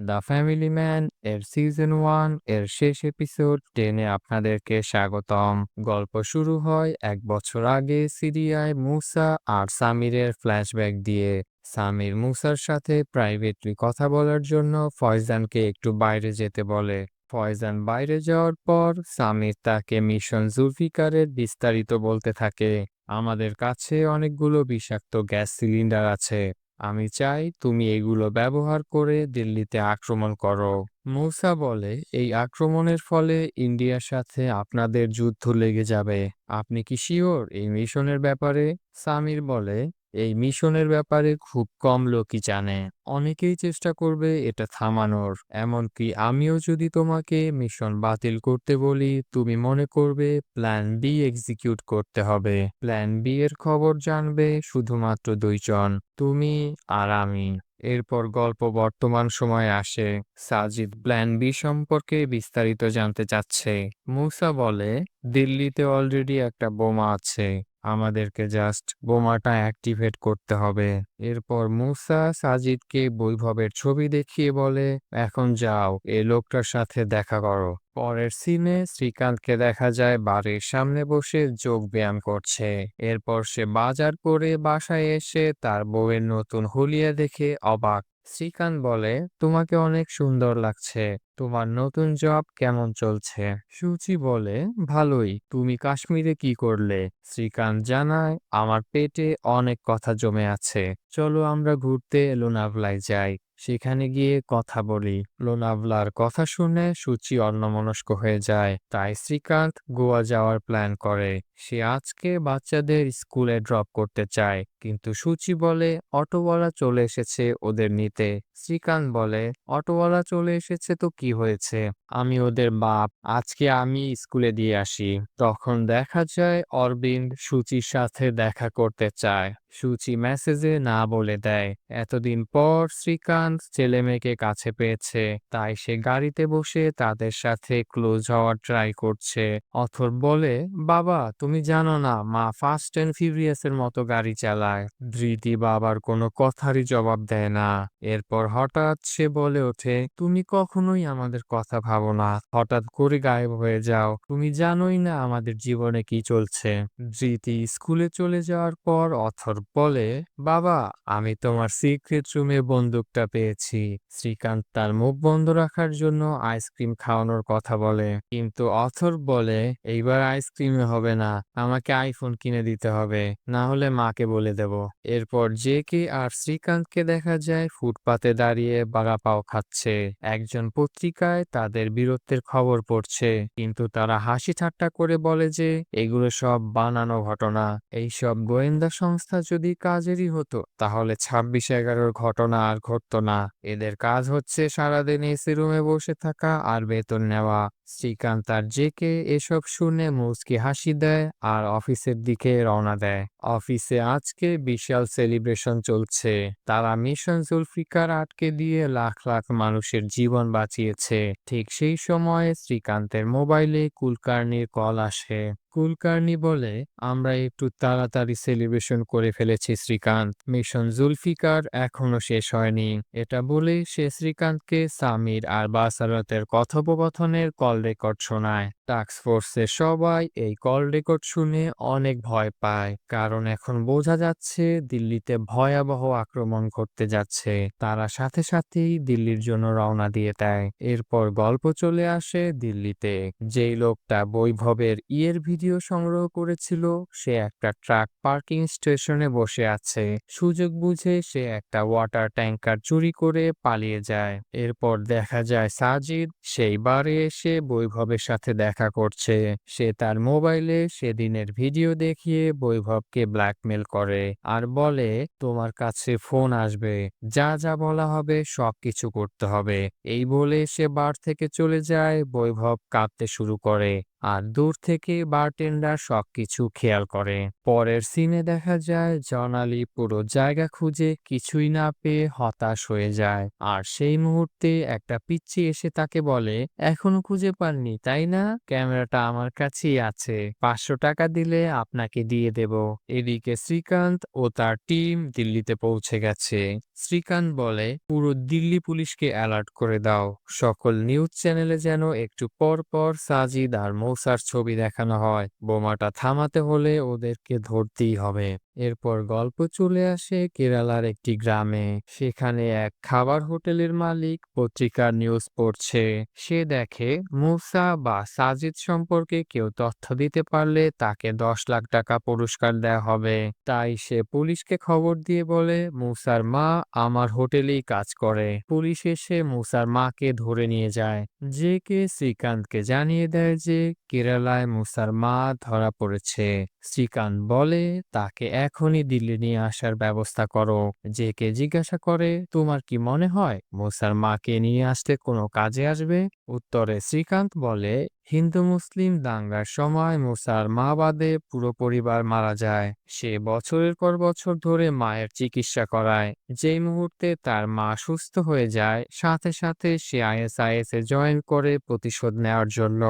The family man এর সিজন 1 এর শেষ এপিসোড 10-এ আপনাদেরকে স্বাগতম। গল্প শুরু হয় 1 বছর আগে সিরিয়ায় মুসা আর সামিরের ফ্ল্যাশব্যাক দিয়ে। সামির মুসার সাথে প্রাইভেটলি কথা বলার জন্য ফয়জানকে একটু বাইরে যেতে বলে। ফয়জান বাইরে যাওয়ার পর সামির তাকে মিশন জুলফিকারের বিস্তারিত বলতে থাকে। আমাদের কাছে অনেকগুলো বিষাক্ত গ্যাস সিলিন্ডার আছে, আমি চাই তুমি এগুলো ব্যবহার করে দিল্লিতে আক্রমণ করো। মূসা বলে এই আক্রমণের ফলে ইন্ডিয়ার সাথে আপনাদের যুদ্ধ লেগে যাবে, আপনি কি শিওর এই মিশনের ব্যাপারে? সামির বলে এই মিশনের ব্যাপারে খুব কম লোকই জানে, অনেকেই চেষ্টা করবে এটা থামানোর, এমনকি আমিও যদি তোমাকে মিশন বাতিল করতে বলি তুমি মনে করবে প্ল্যান বি এক্সিকিউট করতে হবে। প্ল্যান বি এর খবর জানবে শুধুমাত্র 2 জন, তুমি আর আমি। এরপর গল্প বর্তমান সময়ে আসে। সাজিদ প্ল্যান বি সম্পর্কে বিস্তারিত জানতে চাচ্ছে। মুসা বলে দিল্লিতে অলরেডি একটা বোমা আছে, আমাদেরকে জাস্ট বোমাটা অ্যাক্টিভেট করতে হবে। এরপর মুসা সাজিদকে বৈভবের ছবি দেখিয়ে বলে এখন যাও এই লোকটার সাথে দেখা করো। পরের সিনে শ্রীকান্তকে দেখা যায় বাড়ির সামনে বসে যোগ ব্যায়াম করছে। এরপর সে বাজার করে বাসায় এসে তার বউয়ের নতুন হুলিয়া দেখে অবাক। শ্রীকান্ত বলে তোমাকে অনেক সুন্দর লাগছে, তোমার নতুন জব কেমন চলছে? সূচি বলে ভালোই, তুমি কাশ্মীরে কি করলে? শ্রীকান্ত জানায় আমার পেটে অনেক কথা জমে আছে, চলো আমরা ঘুরতে লোনাভলায় যাই, সেখানে গিয়ে কথা বলি। লোনাভলার কথা শুনে সূচি অন্যমনস্ক হয়ে যায়, তাই শ্রীকান্ত গোয়া যাওয়ার প্ল্যান করে। সে আজকে বাচ্চাদের স্কুলে ড্রপ করতে চায়, কিন্তু সূচি বলে অটোওয়ালা চলে এসেছে ওদের নিতে। শ্রীকান্ত বলে অটোওয়ালা চলে এসেছে তো কি হয়েছে, আমি ওদের বাপ, আজকে আমি স্কুলে দিয়ে আসি। তখন দেখা যায় অরবিন্দ সূচির সাথে দেখা করতে চায়। সূচি মেসেজে না বলে দেয়। এতদিন পর শ্রীকান্ত ছেলে মেয়েকে কাছে পেয়েছে, তাই সে গাড়িতে বসে তাদের সাথে ক্লোজ হওয়ার ট্রাই করছে। অথর বলে বাবা তুমি জানো না মা ফাস্ট অ্যান্ড ফিউরিয়াস এর মতো গাড়ি চালায়। ধৃতি বাবার কোনো কথারই জবাব দেয় না। এরপর হঠাৎ সে বলে ওঠে তুমি কখনোই আমাদের কথা ভাবো না, হঠাৎ করে গায়েব হয়ে যাও, তুমি জানোই না আমাদের জীবনে কি চলছে। ধৃতি স্কুলে চলে যাওয়ার পর অথর বলে বাবা আমি তোমার সিক্রেট রুমে বন্দুকটা পেয়েছি। শ্রীকান্ত তার মুখ বন্ধ রাখার জন্য আইসক্রিম খাওয়ানোর কথা বলে, কিন্তু অথর বলে এইবার আইসক্রিমে হবে না, আমাকে আইফোন কিনে দিতে হবে, না হলে মাকে বলে দেব। এরপর জেকে আর শ্রীকান্তকে দেখা যায় ফুটপাতে দাঁড়িয়ে বাগা পাও খাচ্ছে। একজন পত্রিকায় তাদের বীরত্বের খবর পড়ছে, কিন্তু তারা হাসি ঠাট্টা করে বলে যে এগুলো সব বানানো ঘটনা। এইসব গোয়েন্দা সংস্থা যদি কাজেরই হতো তাহলে 26/11-র ঘটনা আর ঘটতো না। এদের কাজ হচ্ছে সারাদিন এসি রুমে বসে থাকা আর বেতন নেওয়া। শ্রীকান্ত আর জেকে এসব শুনে মুচকি হাসি দেয় আর অফিসের দিকে রওনা দেয়। অফিসে আজকে বিশাল সেলিব্রেশন চলছে। তারা মিশন জুলফিকার আটকে দিয়ে লাখ লাখ মানুষের জীবন বাঁচিয়েছে। ঠিক সেই সময় শ্রীকান্তের মোবাইলে কুলকার্নির কল আসে। কুলকার্নি বলে, আমরা একটু তাড়াতাড়ি সেলিব্রেশন করে ফেলেছি শ্রীকান্ত, মিশন জুলফিকার এখনো শেষ হয়নি। এটা বলে সে শ্রীকান্তকে সামির আর বাসারতের কথোপকথনের কল রেকর্ড শোনায়। টাস্ক ফোর্সের সবাই এই কল রেকর্ড শুনে অনেক ভয় পায়, কারণ এখন বোঝা যাচ্ছে দিল্লিতে ভয়াবহ আক্রমণ করতে যাচ্ছে। তারা সাথে সাথেই দিল্লির জন্য রওনা দিয়ে দেয়। এরপর গল্প চলে আসে দিল্লিতে। যেই লোকটা বৈভবের ইয়ের ভিডিও সংগ্রহ করেছিল সে একটা ট্রাক পার্কিং স্টেশনে বসে আছে। সুযোগ বুঝে সে একটা ওয়াটার ট্যাঙ্কার চুরি করে পালিয়ে যায়। এরপর দেখা যায় সাজিদ সেই বারে এসে বৈভবের সাথে দেখা করছে। সে তার মোবাইলে সেদিনের ভিডিও দেখিয়ে বৈভবকে ব্ল্যাকমেল করে আর বলে, তোমার কাছে ফোন আসবে, যা যা বলা হবে সবকিছু করতে হবে। এই বলে সে বার থেকে চলে যায়। বৈভব কাঁদতে শুরু করে আর দূর থেকে বারটেন্ডার সবকিছু খেয়াল করে। পরের সিনে দেখা যায় জনালি পুরো জায়গা খুঁজে কিছুই না পেয়ে হতাশ হয়ে যায়। আর সেই মুহূর্তে একটা পিচ্চি এসে তাকে বলে, এখনো খুঁজে পাননি তাই না? ক্যামেরাটা আমার কাছেই আছে, 500 টাকা দিলে আপনাকে দিয়ে দেব। এদিকে শ্রীকান্ত ও তার টিম দিল্লিতে পৌঁছে গেছে। শ্রীকান্ত বলে, পুরো দিল্লি পুলিশকে অ্যালার্ট করে দাও, সকল নিউজ চ্যানেলে যেন একটু পর পর সাজিদ আর মৌসার ছবি দেখানো হয়। বোমাটা থামাতে হলে ওদেরকে ধরতেই হবে। এরপর গল্প চলে আসে কেরালার একটি গ্রামে। সেখানে এক খাবার হোটেলের মালিক পত্রিকার নিউজ পড়ছে। সে দেখে মূসা বা সাজিদ সম্পর্কে কেউ তথ্য দিতে পারলে তাকে 10 লাখ টাকা পুরস্কার দেয়া হবে। তাই সে পুলিশকে খবর দিয়ে বলে, মূসার মা আমার হোটেলেই কাজ করে। পুলিশ এসে মূসার মাকে ধরে নিয়ে যায়। জেকে শ্রীকান্তকে জানিয়ে দেয় যে কেরালায় মূসার মা ধরা পড়েছে। শ্রীকান্ত বলে, তাকে এখনই দিল্লি নিয়ে আসার ব্যবস্থা করো। জেকে জিজ্ঞাসা করে, তোমার কি মনে হয় মূসার মাকে নিয়ে আসতে কোনো কাজে আসবে? উত্তরে শ্রীকান্ত বলে, হিন্দু মুসলিম দাঙ্গার সময় মূসার মা বাদে পুরো পরিবার মারা যায়। সে বছরের পর বছর ধরে মায়ের চিকিৎসা করায়। যেই মুহূর্তে তার মা সুস্থ হয়ে যায় সাথে সাথে সে আইএসআইএস এ জয়েন করে প্রতিশোধ নেওয়ার জন্য।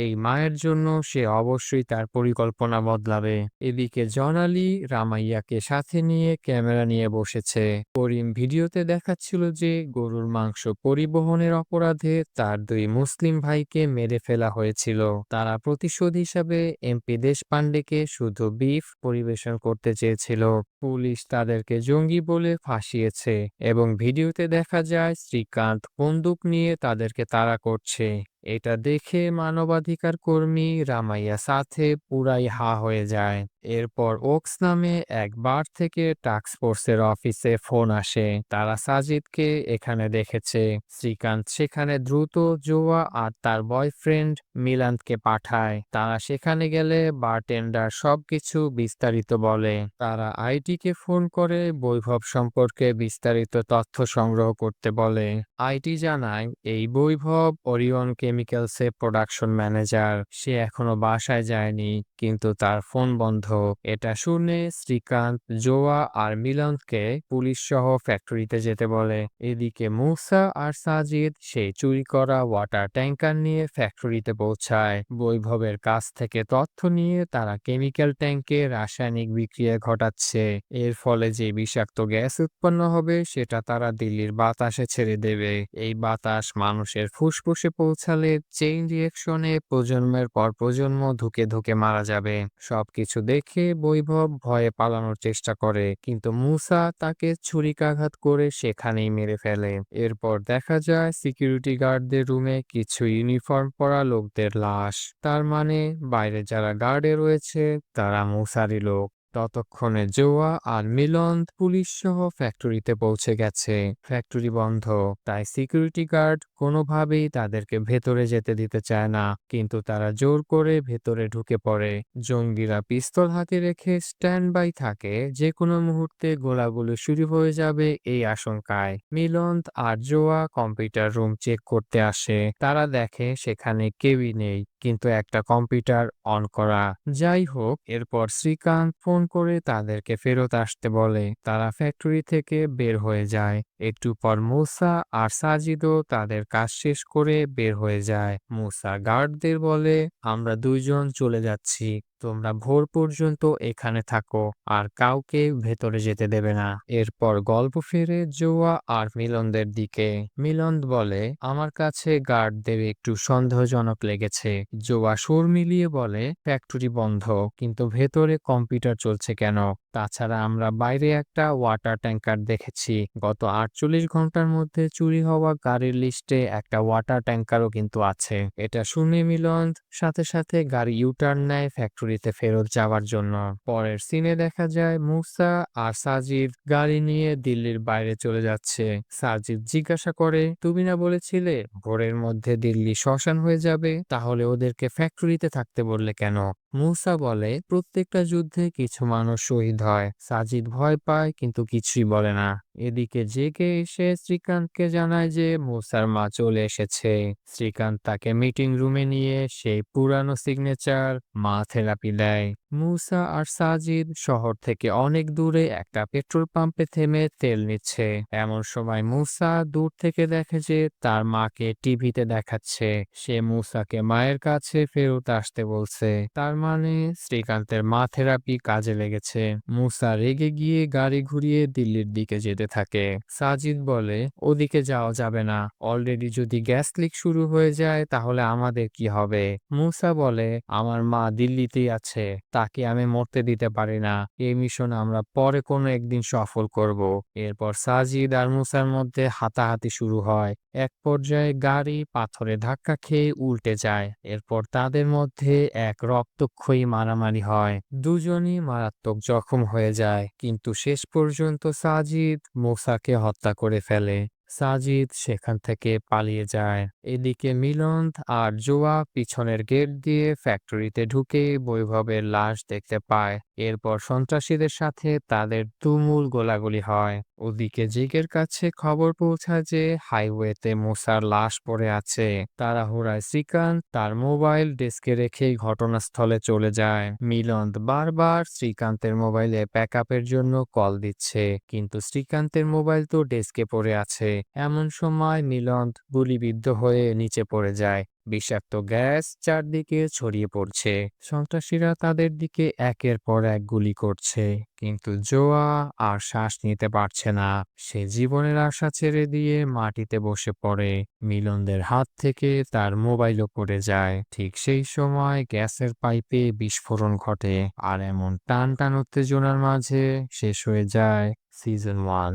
এই মায়ের জন্য সে অবশ্যই তার পরিকল্পনা বদলাবে। এদিকে জনালি রামাইয়াকে সাথে নিয়ে ক্যামেরা নিয়ে বসেছে। করিম ভিডিওতে দেখাচ্ছিল যে গরুর মাংস পরিবহনের অপরাধে তার 2 মুসলিম ভাইকে মেরে ফেলা হয়েছিল। তারা প্রতিশোধ হিসাবে এমপি দেশপান্ডেকে শুধু বিফ পরিবেশন করতে চেয়েছিল। পুলিশ তাদেরকে জঙ্গি বলে ফাঁসিয়েছে এবং ভিডিওতে দেখা যায় শ্রীকান্ত বন্দুক নিয়ে তাদেরকে তাড়া করছে। এটা দেখে মানবাধিকার কর্মী রামাইয়া সাথে পুরাই হা হয়ে যায়। এরপর ওক্স নামে এক বার থেকে টাস্ক ফোর্সের অফিসে ফোন আসে। তারা সাজিদকে এখানে দেখেছে। শ্রীকান্ত সেখানে দ্রুত জোয়া আর তার বয়ফ্রেন্ড মিলান্তকে পাঠায়। তারা সেখানে গেলে বারটেন্ডার সবকিছু বিস্তারিত বলে। তারা আইটিকে ফোন করে বৈভব সম্পর্কে বিস্তারিত তথ্য সংগ্রহ করতে বলে। আইটি জানায় এই বৈভব ওরিয়ন কেমিক্যালসে প্রোডাকশন ম্যানেজার। সে এখনো বাসায় যায়নি, কিন্তু তার ফোন বন্ধ। এটা শুনে শ্রীকান্ত জোয়া আর মিলনকে পুলিশ সহ ফ্যাক্টরিতে যেতে বলে। এদিকে মূসা আর সাজিদ সেই চুরি করা ওয়াটার ট্যাঙ্কার নিয়ে ফ্যাক্টরিতে পৌঁছায়। বৈভবের কাছ থেকে তথ্য নিয়ে তারা কেমিক্যাল ট্যাঙ্কে রাসায়নিক বিক্রিয়া ঘটাচ্ছে। এর ফলে যে বিষাক্ত গ্যাস উৎপন্ন হবে সেটা তারা দিল্লির বাতাসে ছেড়ে দেবে। এই বাতাস মানুষের ফুসফুসে পৌঁছালে চেইন রিয়েকশনে প্রজন্মের পর প্রজন্ম ধুকে ধুকে মারা যাবে। সবকিছু দেখে বৈভব ভয়ে পালানোর চেষ্টা করে, কিন্তু মূসা তাকে ছুরিকাঘাত করে সেখানেই মেরে ফেলে। এরপর দেখা যায় সিকিউরিটি গার্ডদের রুমে কিছু ইউনিফর্ম পরা লোকদের লাশ। তার মানে বাইরে যারা গার্ডে রয়েছে তারা মূসারই লোক। ততক্ষণে জোয়া আর মিলন পুলিশ সহ ফ্যাক্টরিতে পৌঁছে গেছে। ফ্যাক্টরি বন্ধ, তাই সিকিউরিটি গার্ড কোনোভাবেই তাদেরকে ভেতরে যেতে দিতে চায় না, কিন্তু তারা জোর করে ভেতরে ঢুকে পড়ে। জঙ্গিরা পিস্তল হাতে রেখে স্ট্যান্ড বাই থাকে, যে কোনো মুহূর্তে গোলাগুলি শুরু হয়ে যাবে এই আশঙ্কায়। মিলন্দ আর জোয়া কম্পিউটার রুম চেক করতে আসে। তারা দেখে সেখানে কেউই নেই, কিন্তু একটা কম্পিউটার অন করা। যাই হোক, এরপর শ্রীকান্ত ফোন করে তাদেরকে ফেরত আসতে বলে। তারা ফ্যাক্টরি থেকে বের হয়ে যায়। একটু পর মুসা আর সাজিদও তাদের কাজ শেষ করে বের হয়ে যায়। মুসা গার্ডদের বলে, আমরা দুইজন চলে যাচ্ছি, তোমরা ভোর পর্যন্ত এখানে থাকো আর কাউকে ভেতরে যেতে দেবে না। এরপর গল্প ফিরে জোয়া আর মিলনদের দিকে। মিলন্দ বলে, আমার কাছে গার্ডদের একটু সন্দেহজনক লেগেছে। জোয়া সুর মিলিয়ে বলে, ফ্যাক্টরি বন্ধ, কিন্তু ভেতরে কম্পিউটার চলছে কেন? তাছাড়া আমরা বাইরে একটা ওয়াটার ট্যাঙ্কার দেখেছি। গত 48 ঘন্টার মধ্যে চুরি হওয়া গাড়ির লিস্টে একটা ওয়াটার ট্যাঙ্কারও কিন্তু আছে। এটা শুনে মিলন সাথে সাথে গাড়ি ইউটার্ন নেয় ফ্যাক্টরিতে ফেরত যাওয়ার জন্য। পরের সিনে দেখা যায় মুসা আর সাজিদ গাড়ি নিয়ে দিল্লির বাইরে চলে যাচ্ছে। সাজিদ জিজ্ঞাসা করে, তুমি না বলেছিলে ভোরের মধ্যে দিল্লি শ্মশান হয়ে যাবে? তাহলে ওদেরকে ফ্যাক্টরিতে থাকতে বললে কেন? মুসা বলে, প্রত্যেকটা যুদ্ধে কিছু মানুষ শহীদ হয়। সাজিদ ভয় পায় কিন্তু কিছুই বলে না। এদিকে জেগে এসে শ্রীকান্তকে জানায় যে মুসার মা চলে এসেছে। শ্রীকান্ত তাকে মিটিং রুমে নিয়ে সেই পুরানো সিগনেচার মা থেরাপি দেয়। মুসা আর সাজিদ শহর থেকে অনেক দূরে একটা পেট্রোল পাম্পে থেমে তেল নিচ্ছে। এমন সময় মুসা দূর থেকে দেখে যে তার মাকে টিভিতে দেখাচ্ছে। সে মুসাকে মায়ের কাছে ফেরত আসতে বলছে। তার মানে শ্রীকান্তের মা থেরাপি কাজে লেগেছে। মুসা রেগে গিয়ে গাড়ি ঘুরিয়ে দিল্লির দিকে যেতে থাকে। সাজিদ বলে, ওদিকে যাওয়া যাবে না, অলরেডি যদি গ্যাস লিক শুরু হয়ে যায় তাহলে আমাদের কি হবে? মুসা বলে, আমার মা দিল্লিতেই আছে, তাকে আমি মরতে দিতে পারি না। এই মিশন আমরা পরে কোনো একদিন সফল করব। এরপর সাজিদ আর মুসার মধ্যে হাতাহাতি শুরু হয়। এক পর্যায়ে গাড়ি পাথরে ধাক্কা খেয়ে উল্টে যায়। এরপর তাদের মধ্যে এক রক্তক্ষয়ী মারামারি হয়। দুজনই মারাত্মক জখম হয়ে যায়, কিন্তু শেষ পর্যন্ত সাজিদ মুসাকে হত্যা করে ফেলে। সাজিদ সেখান থেকে পালিয়ে যায়। এদিকে মিলন্দ আর জোয়া পিছনের গেট দিয়ে ফ্যাক্টরিতে ঢুকে বৈভবের লাশ দেখতে পায়। এরপর সন্ত্রাসীদের সাথে তাদের তুমুল গোলাগুলি হয়। ওদিকে জিগের কাছে খবর পৌঁছায় যে হাইওয়েতে মুসার লাশ পড়ে আছে। তাড়াহুড়ায় শ্রীকান্ত তার মোবাইল ডেস্কে রেখেই ঘটনাস্থলে চলে যায়। মিলন্দ বারবার শ্রীকান্তের মোবাইলে ব্যাকআপের জন্য কল দিচ্ছে, কিন্তু শ্রীকান্তের মোবাইল তো ডেস্কে পড়ে আছে। এমন সময় মিলন্দ গুলিবিদ্ধ হয়ে নিচে পড়ে যায়। বিষাক্ত গ্যাস চারদিকে ছড়িয়ে পড়ছে। সন্ত্রাসীরা তাদের দিকে একের পর এক গুলি করছে, কিন্তু জোয়া আর শ্বাস নিতে পারছে না। সে জীবনের আশা ছেড়ে দিয়ে মাটিতে বসে পড়ে। মিলনদের হাত থেকে তার মোবাইলও পড়ে যায়। ঠিক সেই সময় গ্যাসের পাইপে বিস্ফোরণ ঘটে, আর এমন টান টান উত্তেজনার মাঝে শেষ হয়ে যায় সিজন 1।